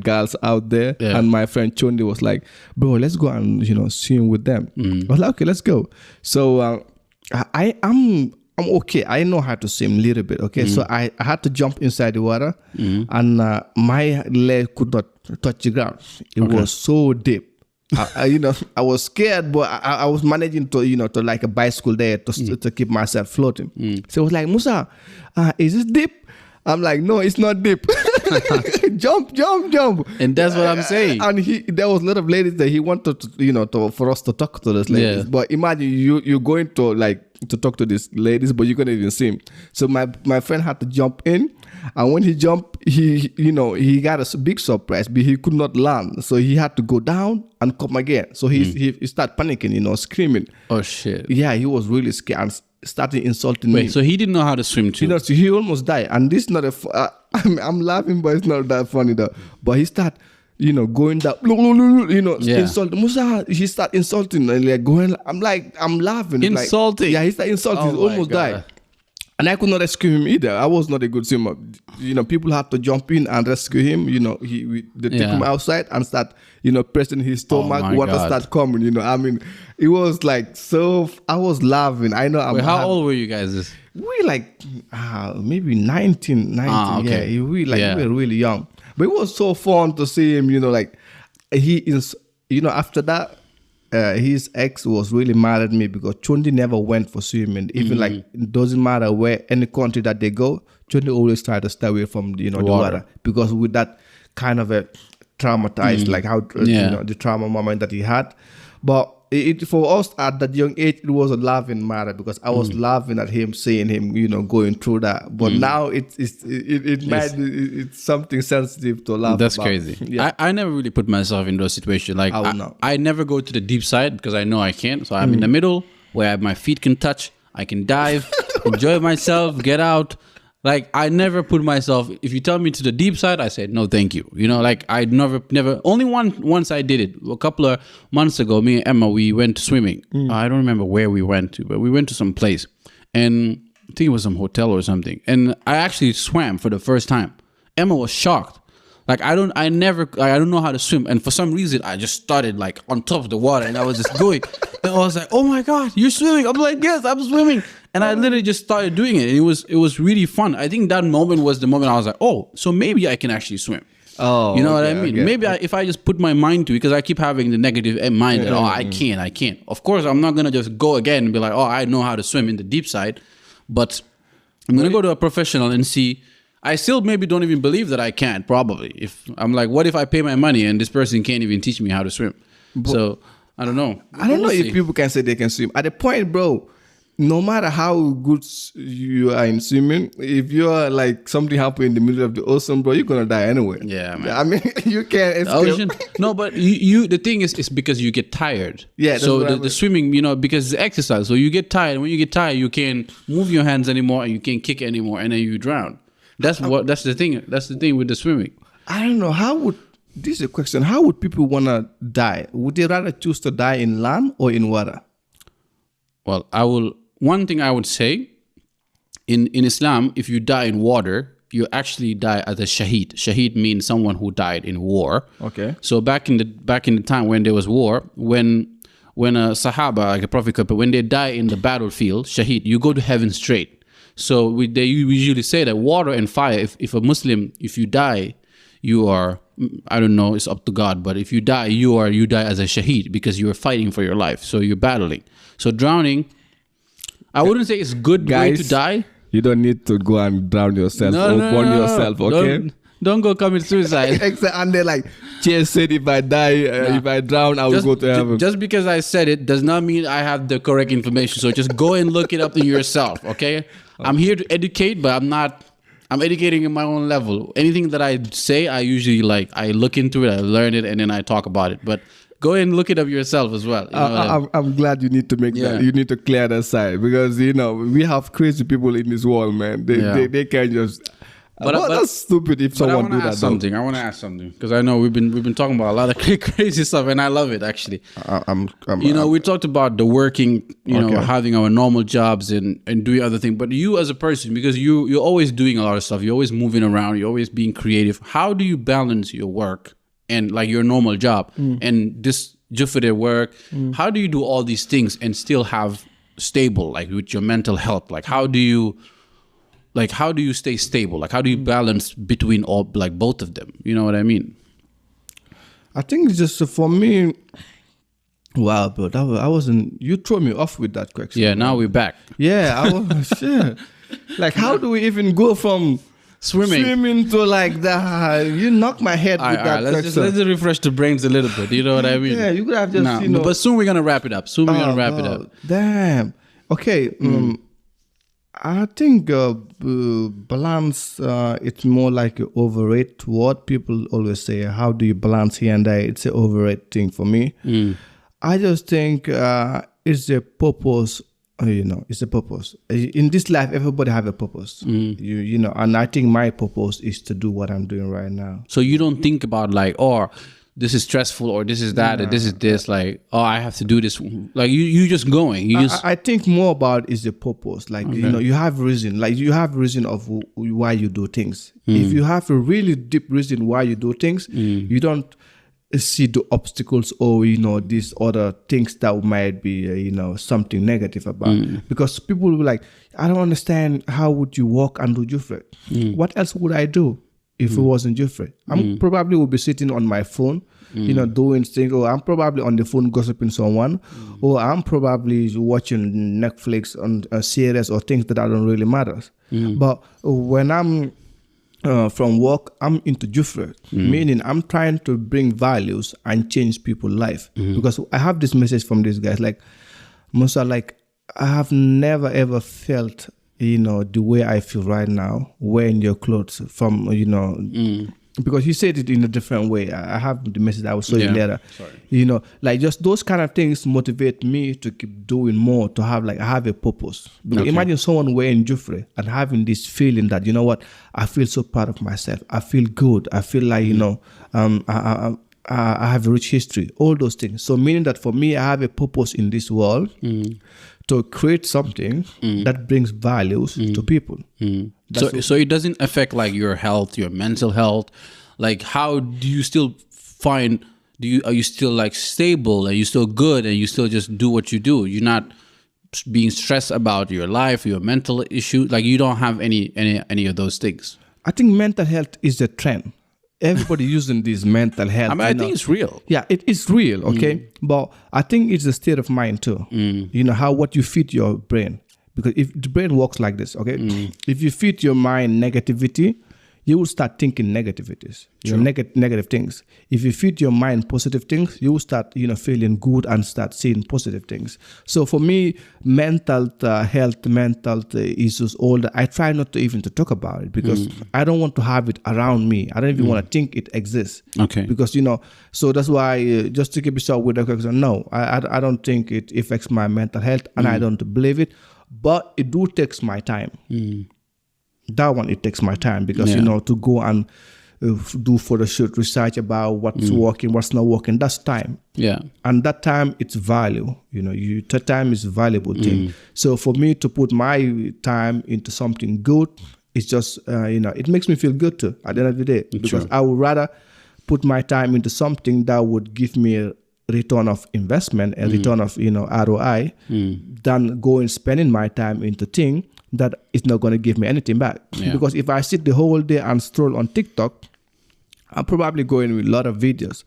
girls out there, and my friend Chonde was like, "Bro, let's go and swim with them." I was like, "Okay, let's go." So I'm okay. I know how to swim a little bit. Okay, so I had to jump inside the water, and my leg could not touch the ground. It was so deep. I was scared, but I was managing to to like a bicycle there to keep myself floating. So it was like, Musa, is this deep? I'm like, no, it's not deep. Jump. And that's what I'm saying. And there was a lot of ladies that he wanted to, for us to talk to those ladies. But imagine you're going to talk to these ladies, but you couldn't even see him. So my friend had to jump in, and when he jumped, he got a big surprise, but he could not land. So he had to go down and come again. So he started panicking, screaming. Oh shit! Yeah, he was really scared and started insulting me. So he didn't know how to swim too. So he almost died, and this is not I'm laughing, but it's not that funny though. But he started, going down, insulting Musa. He started insulting and like going. I'm laughing. Insulting. He started insulting. He almost died. And I could not rescue him either. I was not a good swimmer. People had to jump in and rescue him. They take him outside and start, pressing his stomach. Water start coming. I mean, it was like so. I was laughing. I know. Wait, how old were you guys? We maybe 19. Okay. Yeah, we were really young. But it was so fun to see him. He is. After that. His ex was really mad at me because Chondi never went for swimming. Even it doesn't matter where any country that they go, Chondi always try to stay away from the water because with that kind of a traumatized the trauma moment that he had. But for us at that young age, it was a laughing matter because I was laughing at him, seeing him, going through that. But now it's something sensitive to laugh That's about. crazy. Yeah. I never really put myself in those situations. Like I never go to the deep side because I know I can't. So I'm in the middle where my feet can touch. I can dive, enjoy myself, get out. Like I never put myself. If you tell me to the deep side, I said no, thank you. I never. Only once I did it. A couple of months ago, me and Emma, we went swimming. I don't remember where we went to, but we went to some place, and I think it was some hotel or something. And I actually swam for the first time. Emma was shocked. Like I don't know how to swim, and for some reason I just started like on top of the water, and I was just going. And I was like, "Oh my god, you're swimming!" I'm like, "Yes, I'm swimming." And I literally just started doing it. And it was really fun. I think that moment was the moment I was like, "Oh, so maybe I can actually swim." Oh, you know what I mean? Okay. Maybe if I just put my mind to it, because I keep having the negative mind that I can't. Of course, I'm not gonna just go again and be like, "Oh, I know how to swim in the deep side," but I'm gonna go to a professional and see. I still maybe don't even believe that I can't, probably. If I'm like, what if I pay my money and this person can't even teach me how to swim? So, I don't know. I don't know if people can say they can swim. At the point, bro, no matter how good you are in swimming, if you're like something happen in the middle of the ocean, bro, you're going to die anyway. Yeah, man. I mean, you can't escape. Ocean? No, but the thing is because you get tired. Yeah. So the swimming, because it's exercise. So you get tired. When you get tired, you can't move your hands anymore and you can't kick anymore and then you drown. That's the thing. That's the thing with the swimming. I don't know. This is a question. How would people want to die? Would they rather choose to die in land or in water? Well, one thing I would say, in Islam, if you die in water, you actually die as a shaheed. Shaheed means someone who died in war. Okay. So back in the time when there was war, when a Sahaba, like a Prophet, when they die in the battlefield, shaheed, you go to heaven straight. So we usually say that water and fire, if a Muslim, if you die, you are, I don't know, it's up to God, but if you die, you die as a shaheed because you are fighting for your life. So you're battling. So drowning, I wouldn't say it's good way to die. You don't need to go and drown yourself or burn yourself, okay? Don't go commit suicide. And they're like, Jay said if I die, if I drown, I will go to heaven. Just because I said it does not mean I have the correct information. So just go and look it up yourself, okay? I'm here to educate, but I'm educating in my own level. Anything that I say, I usually I look into it, I learn it, and then I talk about it. But go and look it up yourself as well. I'm glad you need to make that. You need to clear that side because we have crazy people in this world, man. They can't just. But that's stupid if someone do that. I want to ask something because I know we've been talking about a lot of crazy stuff, and I love it actually. We talked about the working, having our normal jobs and doing other things. But you as a person, because you're always doing a lot of stuff, you're always moving around, you're always being creative. How do you balance your work and your normal job and this JUFURÉ work? How do you do all these things and still have stable, with your mental health? How do you stay stable? How do you balance between all, both of them? You know what I mean? I think it's just for me. Wow, bro, I wasn't. You throw me off with that question. Yeah, now we're back. Yeah, I was. Shit. How do we even go from swimming to that? You knock my head with that question. Let's just refresh the brains a little bit. You know what I mean? Yeah, you could have just But soon we're gonna wrap it up. Damn. Okay. I think balance, it's more like an overrated word. People always say, how do you balance here and there? It's an overrated thing for me. I just think it's a purpose, it's a purpose. In this life, everybody have a purpose, and I think my purpose is to do what I'm doing right now. So you don't think about this is stressful or this is that or this is this, I have to do this. You just going. I think more about is the purpose. You have reason. You have reason of why you do things. If you have a really deep reason why you do things, you don't see the obstacles or these other things that might be something negative about. Because people will be like, I don't understand, how would you walk and do JUFURÉ? What else would I do if it wasn't JUFURÉ? I'm probably will be sitting on my phone, doing things, or I'm probably on the phone gossiping someone, or I'm probably watching Netflix on a series or things that don't really matter. But when I'm from work, I'm into JUFURÉ, meaning I'm trying to bring values and change people's life. Because I have this message from these guys, Musa, I have never ever felt the way I feel right now, wearing your clothes from, because he said it in a different way. I have the message I will show you later. Sorry. Just those kind of things motivate me to keep doing more, to have I have a purpose. Because imagine someone wearing JUFURÉ and having this feeling that, I feel so proud of myself. I feel good. I feel like, I have a rich history, all those things. So meaning that for me, I have a purpose in this world to create something that brings values to people. So it doesn't affect your health, your mental health. How do you still find? Are you still stable? Are you still good? And you still just do what you do? You're not being stressed about your life, your mental issue. You don't have any of those things. I think mental health is a trend. Everybody using this mental health. I think it's real. Yeah, it is real, okay? But I think it's a state of mind too. What you feed your brain. Because if the brain works like this, okay? If you feed your mind negativity, you will start thinking negativities, negative things. If you feed your mind positive things, you will start, feeling good and start seeing positive things. So for me, mental health, mental issues, all that, I try not to even to talk about it because I don't want to have it around me. I don't even want to think it exists. Okay. Because, so that's why, just to keep it short with the question, no, I don't think it affects my mental health and I don't believe it, but it do takes my time. That one, it takes my time because, to go and do photo shoot, research about what's working, what's not working, that's time. Yeah. And that time, it's value. That time is a valuable thing. So for me to put my time into something good, it's just, it makes me feel good too at the end of the day. Because I would rather put my time into something that would give me a return of investment, a return of, ROI, than going spending my time into things that is not going to give me anything back. Yeah. Because if I sit the whole day and stroll on TikTok, I'm probably going with a lot of videos,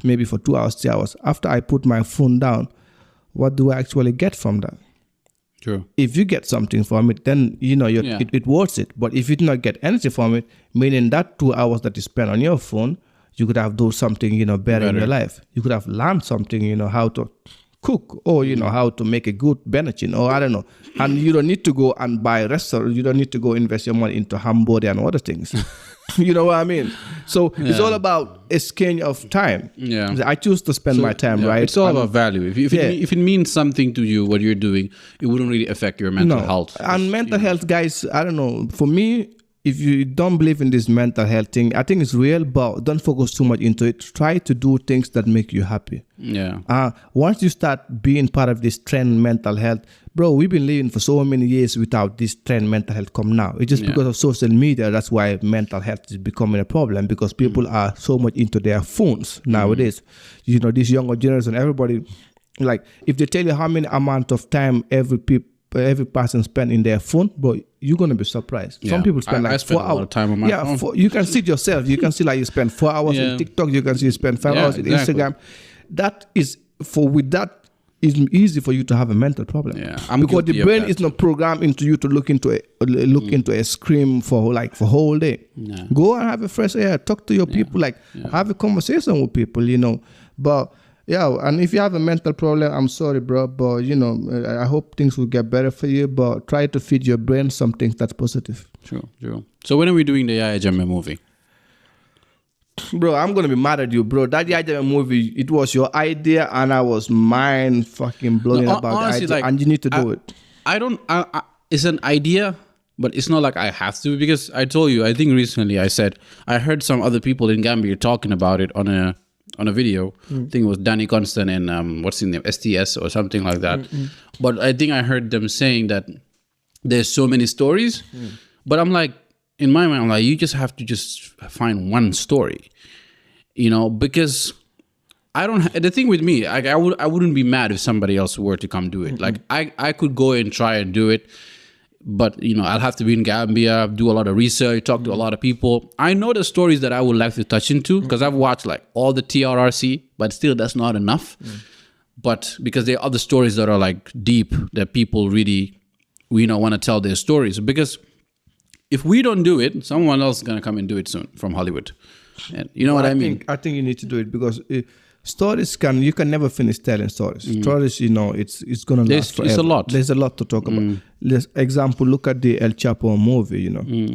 maybe for 2 hours, 3 hours. After I put my phone down, what do I actually get from that? True. If you get something from it, then it worth it. But if you do not get anything from it, meaning that 2 hours that you spend on your phone, you could have done something better in your life. You could have learned something, how to cook, or how to make a good benachin, or I don't know. And you don't need to go and buy a restaurant. You don't need to go invest your money into hamburger and other things. You know what I mean? So it's all about a exchange of time. Yeah, I choose to spend my time, right? It's all about value. If it means something to you, what you're doing, it wouldn't really affect your mental health. And mental health, guys, I don't know. For me, if you don't believe in this mental health thing, I think it's real, but don't focus too much into it. Try to do things that make you happy. Yeah. Once you start being part of this trend mental health, bro, we've been living for so many years without this trend mental health come now. It's just because of social media. That's why mental health is becoming a problem, because people are so much into their phones nowadays. This younger generation, everybody, like, if they tell you how many amount of time every person spend in their phone, bro, you're gonna be surprised. Some people spend like 4 hours. A lot of time on my phone. You can see it yourself. You can see like you spend 4 hours in TikTok. You can see you spend 5 hours in Instagram. That is it's easy for you to have a mental problem. Yeah, because the brain is not programmed into you to look into a screen for whole day. Yeah. Go and have a fresh air. Talk to your people. Have a conversation with people. But. Yeah, and if you have a mental problem, I'm sorry, bro, but I hope things will get better for you. But try to feed your brain some things that's positive. True. So when are we doing the Yaya Jammeh movie? Bro, I'm gonna be mad at you, bro. That Yaya Jammeh movie, it was your idea, and I was mind fucking blowing about honestly, the idea, and you need to do it. It's an idea, but it's not like I have to, because I told you, I think recently I said I heard some other people in Gambia talking about it on a video. I think it was Danny Constant and what's his name, STS or something like that. But I think I heard them saying that there's so many stories. But I'm like, in my mind, I'm like, you just have to just find one story, because the thing with me, I wouldn't be mad if somebody else were to come do it. Like I could go and try and do it, but I'll have to be in Gambia, do a lot of research, talk to a lot of people. I know the stories that I would like to touch into, because I've watched like all the TRRC, but still that's not enough. But because there are other stories that are like deep, that people really want to tell their stories. Because if we don't do it, someone else is gonna come and do it soon from Hollywood. And you know what I mean? I think you need to do it, because stories you can never finish telling stories. Stories, it's gonna last forever. It's a lot. There's a lot to talk about. Let's example, look at the El Chapo movie.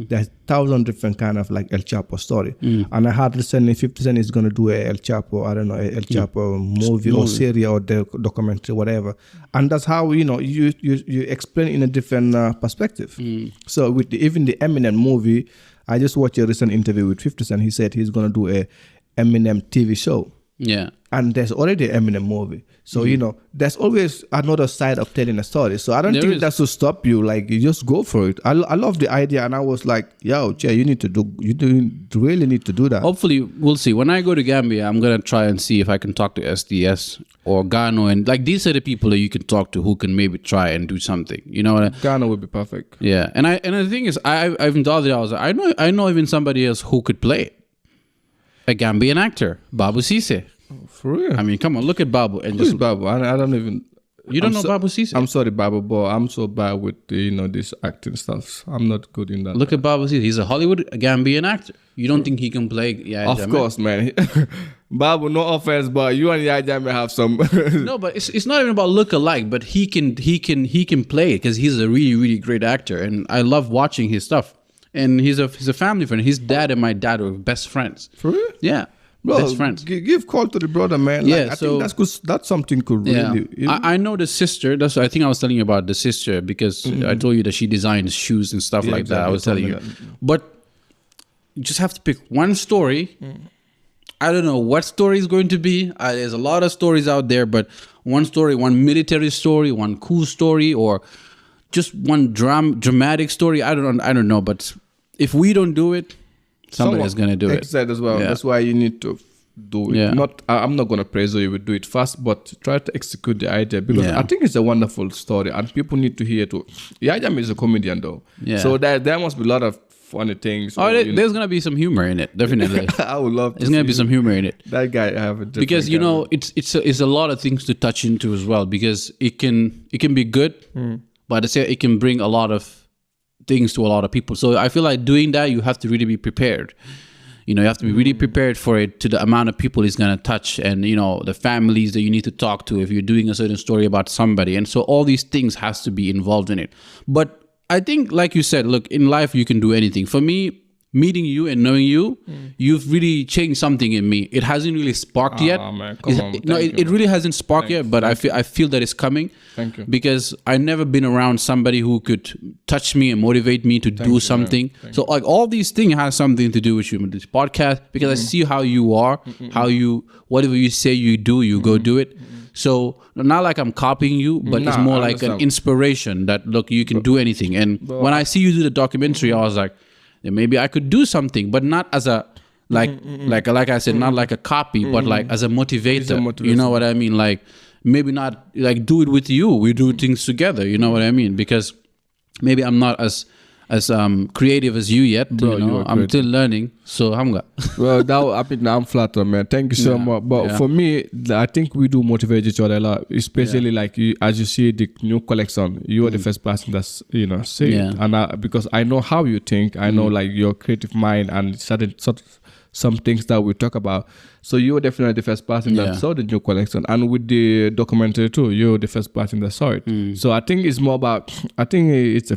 There's 1,000 different kind of like El Chapo story. And I heard recently 50 Cent is gonna do a El Chapo, I don't know, El Chapo movie or series or documentary, whatever. And that's how you explain in a different perspective. So with even the Eminem movie, I just watched a recent interview with 50 Cent. He said he's gonna do a Eminem TV show. Yeah. And there's already an Eminem movie. So, there's always another side of telling a story. So I don't think that should stop you. Like, you just go for it. I love the idea. And I was like, yo, Che, you really need to do that. Hopefully, we'll see. When I go to Gambia, I'm going to try and see if I can talk to SDS or Ghana. And like, these are the people that you can talk to who can maybe try and do something. Ghana would be perfect. Yeah. And the thing is, I even thought that I know even somebody else who could play it. A Gambian actor, Babu Cisse. For real? I mean, come on, look at Babu. And Who's Babu? I don't even... You don't know Babu Cisse? I'm sorry, Babu, but I'm so bad with, this acting stuff. I'm not good in that. Look at Babu Cisse. He's a Hollywood Gambian actor. You don't think he can play Yaya Jammeh? Of course, man. Babu, no offense, but you and Yaya Jammeh have some... No, but it's not even about look alike, but he can play it, because he's a really, really great actor. And I love watching his stuff. And he's a family friend. His dad and my dad were best friends. For real? Yeah. Bro, best friends. Give call to the brother, man. I think that's good. That's something cool. Really. I know the sister. I think I was telling you about the sister, because I told you that she designs shoes and stuff like that. I was telling you. But you just have to pick one story. I don't know what story is going to be. There's a lot of stories out there, but one story, one military story, one cool story, or just one dramatic story. I don't know. But if we don't do it, somebody is going to do it. Exactly as well. Yeah. That's why you need to do it. Yeah. I'm not going to praise you would do it fast, but try to execute the idea, because I think it's a wonderful story and people need to hear it too. Yaya Jammeh is a comedian though. Yeah. So there must be a lot of funny things. There's going to be some humor in it, definitely. I would love to. There's going to be some humor in it. That guy I have a different because it's a lot of things to touch into as well, because it can be good, but at the same, it can bring a lot of things to a lot of people. So I feel like doing that, you have to really be prepared. You know, you have to be really prepared for it, to the amount of people it's going to touch, and, you know, the families that you need to talk to if you're doing a certain story about somebody. And so all these things has to be involved in it. But I think, like you said, look, in life, you can do anything. For me, meeting you and knowing you, you've really changed something in me. It hasn't really sparked yet. Man, come on. No, it really hasn't sparked yet, but I feel that it's coming. Thank you. Because I've never been around somebody who could touch me and motivate me to do something. So like all these things has something to do with you, with this podcast, because I see how you are, how you, whatever you say you do, you go do it. So not like I'm copying you, but it's more like an inspiration that, look, you can do anything. And when I see you do the documentary, I was like, yeah, maybe I could do something, but not as a, like I said, not like a copy, but like as a motivator. You know what I mean? Like, maybe not like do it with you. We do things together. You know what I mean? Because maybe I'm not as creative as you yet. Bro, you know, I'm still learning. So well, I'm flattered, man. Thank you so much. But for me, I think we do motivate each other a lot, especially like you, as you see the new collection. You are the first person that's, you know, see it. And because I know how you think, I know like your creative mind and some things that we talk about. So you're definitely the first person that saw the new collection, and with the documentary too, you're the first person that saw it. So I think it's more about, I think it's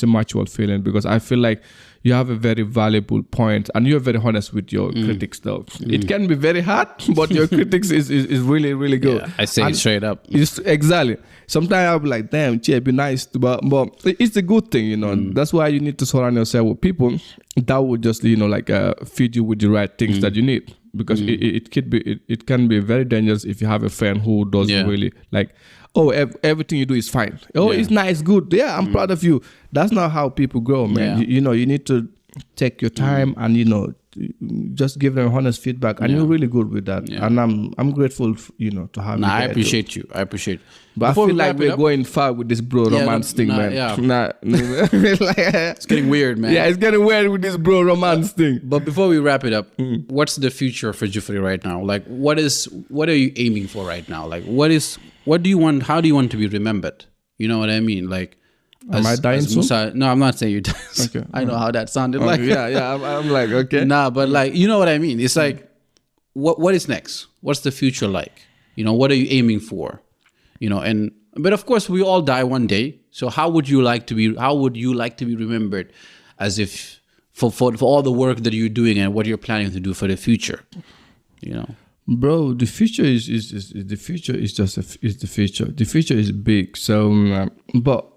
a mutual feeling, because I feel like you have a very valuable point, and you're very honest with your critics though. It can be very hard, but your critics is really, really good. Yeah, I say it straight up. Exactly. Sometimes I'll be like, damn, it'd be nice to, but it's a good thing, you know. That's why you need to surround yourself with people that will just, you know, like feed you with the right things that you need. Because it can be very dangerous if you have a friend who doesn't really like, oh, everything you do is fine. Oh, it's nice, good. Yeah, I'm proud of you. That's not how people grow, man. You know, you need to take your time and, you know, just give them honest feedback, and you're really good with that. And I'm grateful, you know, to have you. I appreciate you. I appreciate. But before I feel like we're going far with this bro romance thing, man. It's getting weird, man. Yeah, it's getting weird with this bro romance thing. But before we wrap it up, what's the future for JUFURÉ right now? Like, what are you aiming for right now? Like, what do you want? How do you want to be remembered? You know what I mean? Like, am I dying soon? Musa, no, I'm not saying you're dying. Okay. I know how that sounded like. I'm like, okay. Nah, but like, you know what I mean? It's like, what is next? What's the future like? You know, what are you aiming for? You know, but of course we all die one day. So how would you like to be remembered, as if for all the work that you're doing and what you're planning to do for the future? You know, bro, the future is the future is just is the future. The future is big. So, but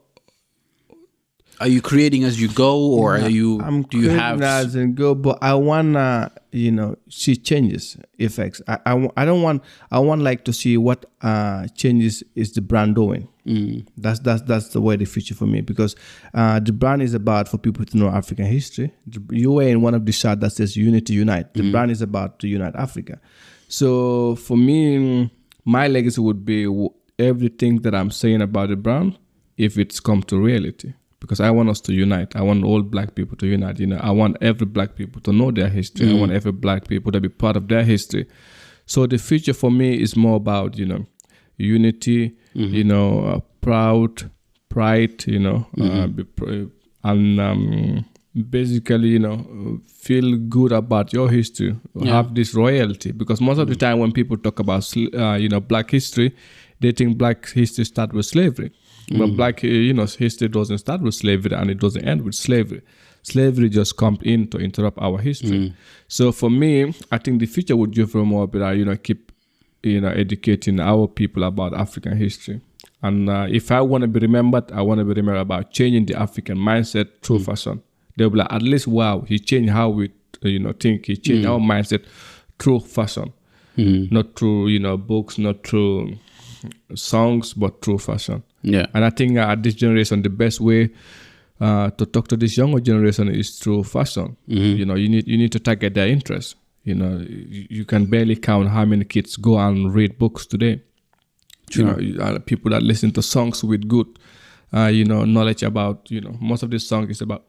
are you creating as you go, or are you? Do you have as and go? But I wanna, you know, see changes, effects. I want like to see what changes is the brand doing. That's the way the future for me, because the brand is about for people to know African history. You were in one of the shots that says "Unity Unite." The brand is about to unite Africa. So for me, my legacy would be everything that I'm saying about the brand, if it's come to reality. Because I want us to unite. I want all black people to unite. You know, I want every black people to know their history. I want every black people to be part of their history. So the future for me is more about, you know, unity, you know, pride, you know, and basically, you know, feel good about your history. Have this royalty. Because most of the time when people talk about, you know, black history, they think black history starts with slavery. But black, you know, history doesn't start with slavery, and it doesn't end with slavery. Slavery just comes in to interrupt our history. So for me, I think the future would give more, but you know, keep, you know, educating our people about African history. And if I want to be remembered, I want to be remembered about changing the African mindset through fashion. They'll be like, at least, wow, he changed how we, you know, think. He changed our mindset through fashion, not through, you know, books, not through songs, but through fashion. Yeah, and I think at this generation, the best way to talk to this younger generation is through fashion. You know, you need to target their interest. You know, you can barely count how many kids go and read books today. Sure. You know, people that listen to songs with good, you know, knowledge about, you know, most of the song is about,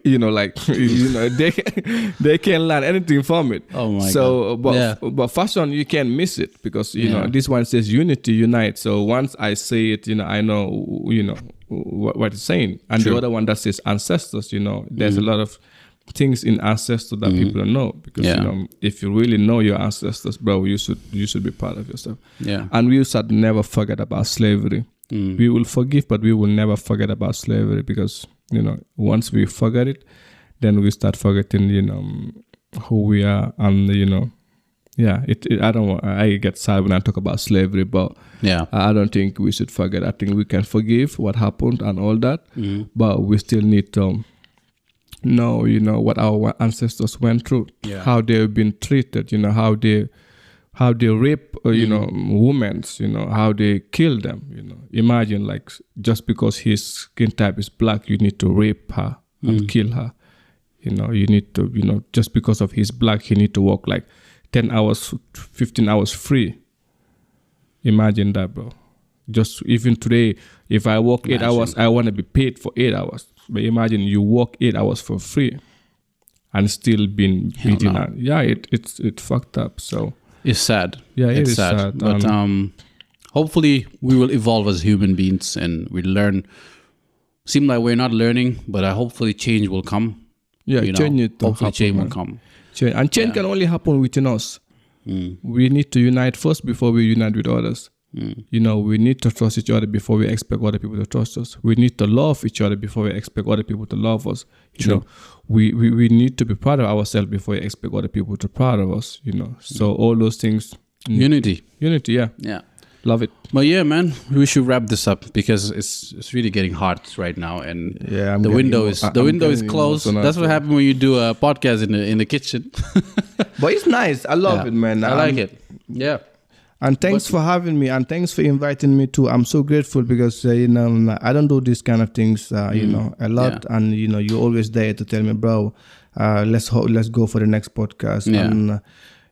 you know, like, you know, they can't learn anything from it. Oh my God. But fashion, you can't miss it, because, you know, this one says unity, unite. So once I say it, you know, I know, you know, what it's saying. And True. the other one that says ancestors, there's a lot of things in ancestors that people don't know, because if you really know your ancestors, bro, you should be proud of yourself. Yeah. And we should never forget about slavery. We will forgive, but we will never forget about slavery, because once we forget it, then we start forgetting who we are. And I get sad when I talk about slavery, but I don't think we should forget. I think we can forgive what happened and all that, but we still need to know, what our ancestors went through, how they've been treated, how they rape, women, how they kill them, Imagine, like, just because his skin type is black, you need to rape her and kill her. You need to, just because of his black, he need to work like 10 hours, 15 hours free. Imagine that, bro. Just even today, if I work 8 hours, I want to be paid for 8 hours. But imagine you work 8 hours for free and still being beaten out. Yeah, it's fucked up. So it's sad. Yeah, it's sad. But hopefully we will evolve as human beings and we learn. Seem like we're not learning, but hopefully change will come. Yeah, hopefully change will come. And change can only happen within us. We need to unite first before we unite with others. We need to trust each other before we expect other people to trust us. We need to love each other before we expect other people to love us. We need to be proud of ourselves before we expect other people to be proud of us. So all those things. Unity. Yeah. Love it. But yeah, man, we should wrap this up because it's really getting hot right now, and the window is closed. That's what happens when you do a podcast in the kitchen. But it's nice. I love it, man. I like it. Yeah. And thanks for having me, and thanks for inviting me too. I'm so grateful because I don't do these kind of things a lot, and you're always there to tell me, bro, let's go for the next podcast. And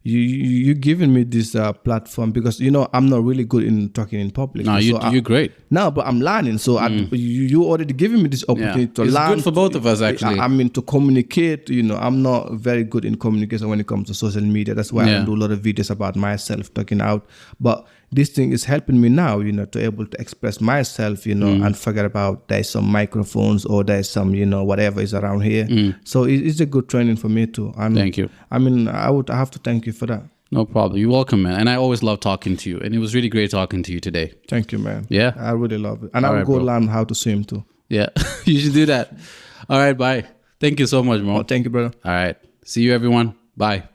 you giving me this platform because I'm not really good in talking in public. No, you're great. No, but I'm learning. So you already giving me this opportunity to learn. It's good for both of us, actually. I mean, to communicate. I'm not very good in communication when it comes to social media. That's why I don't do a lot of videos about myself talking out. But this thing is helping me now, to able to express myself, and forget about there's some microphones or there's some, whatever is around here. So it's a good training for me too. And thank you. I mean, I have to thank you for that. No problem. You're welcome, man. And I always love talking to you. And it was really great talking to you today. Thank you, man. Yeah. I really love it. And I will go learn how to swim too. Yeah, you should do that. All right, bye. Thank you so much, Mo. Thank you, brother. All right. See you, everyone. Bye.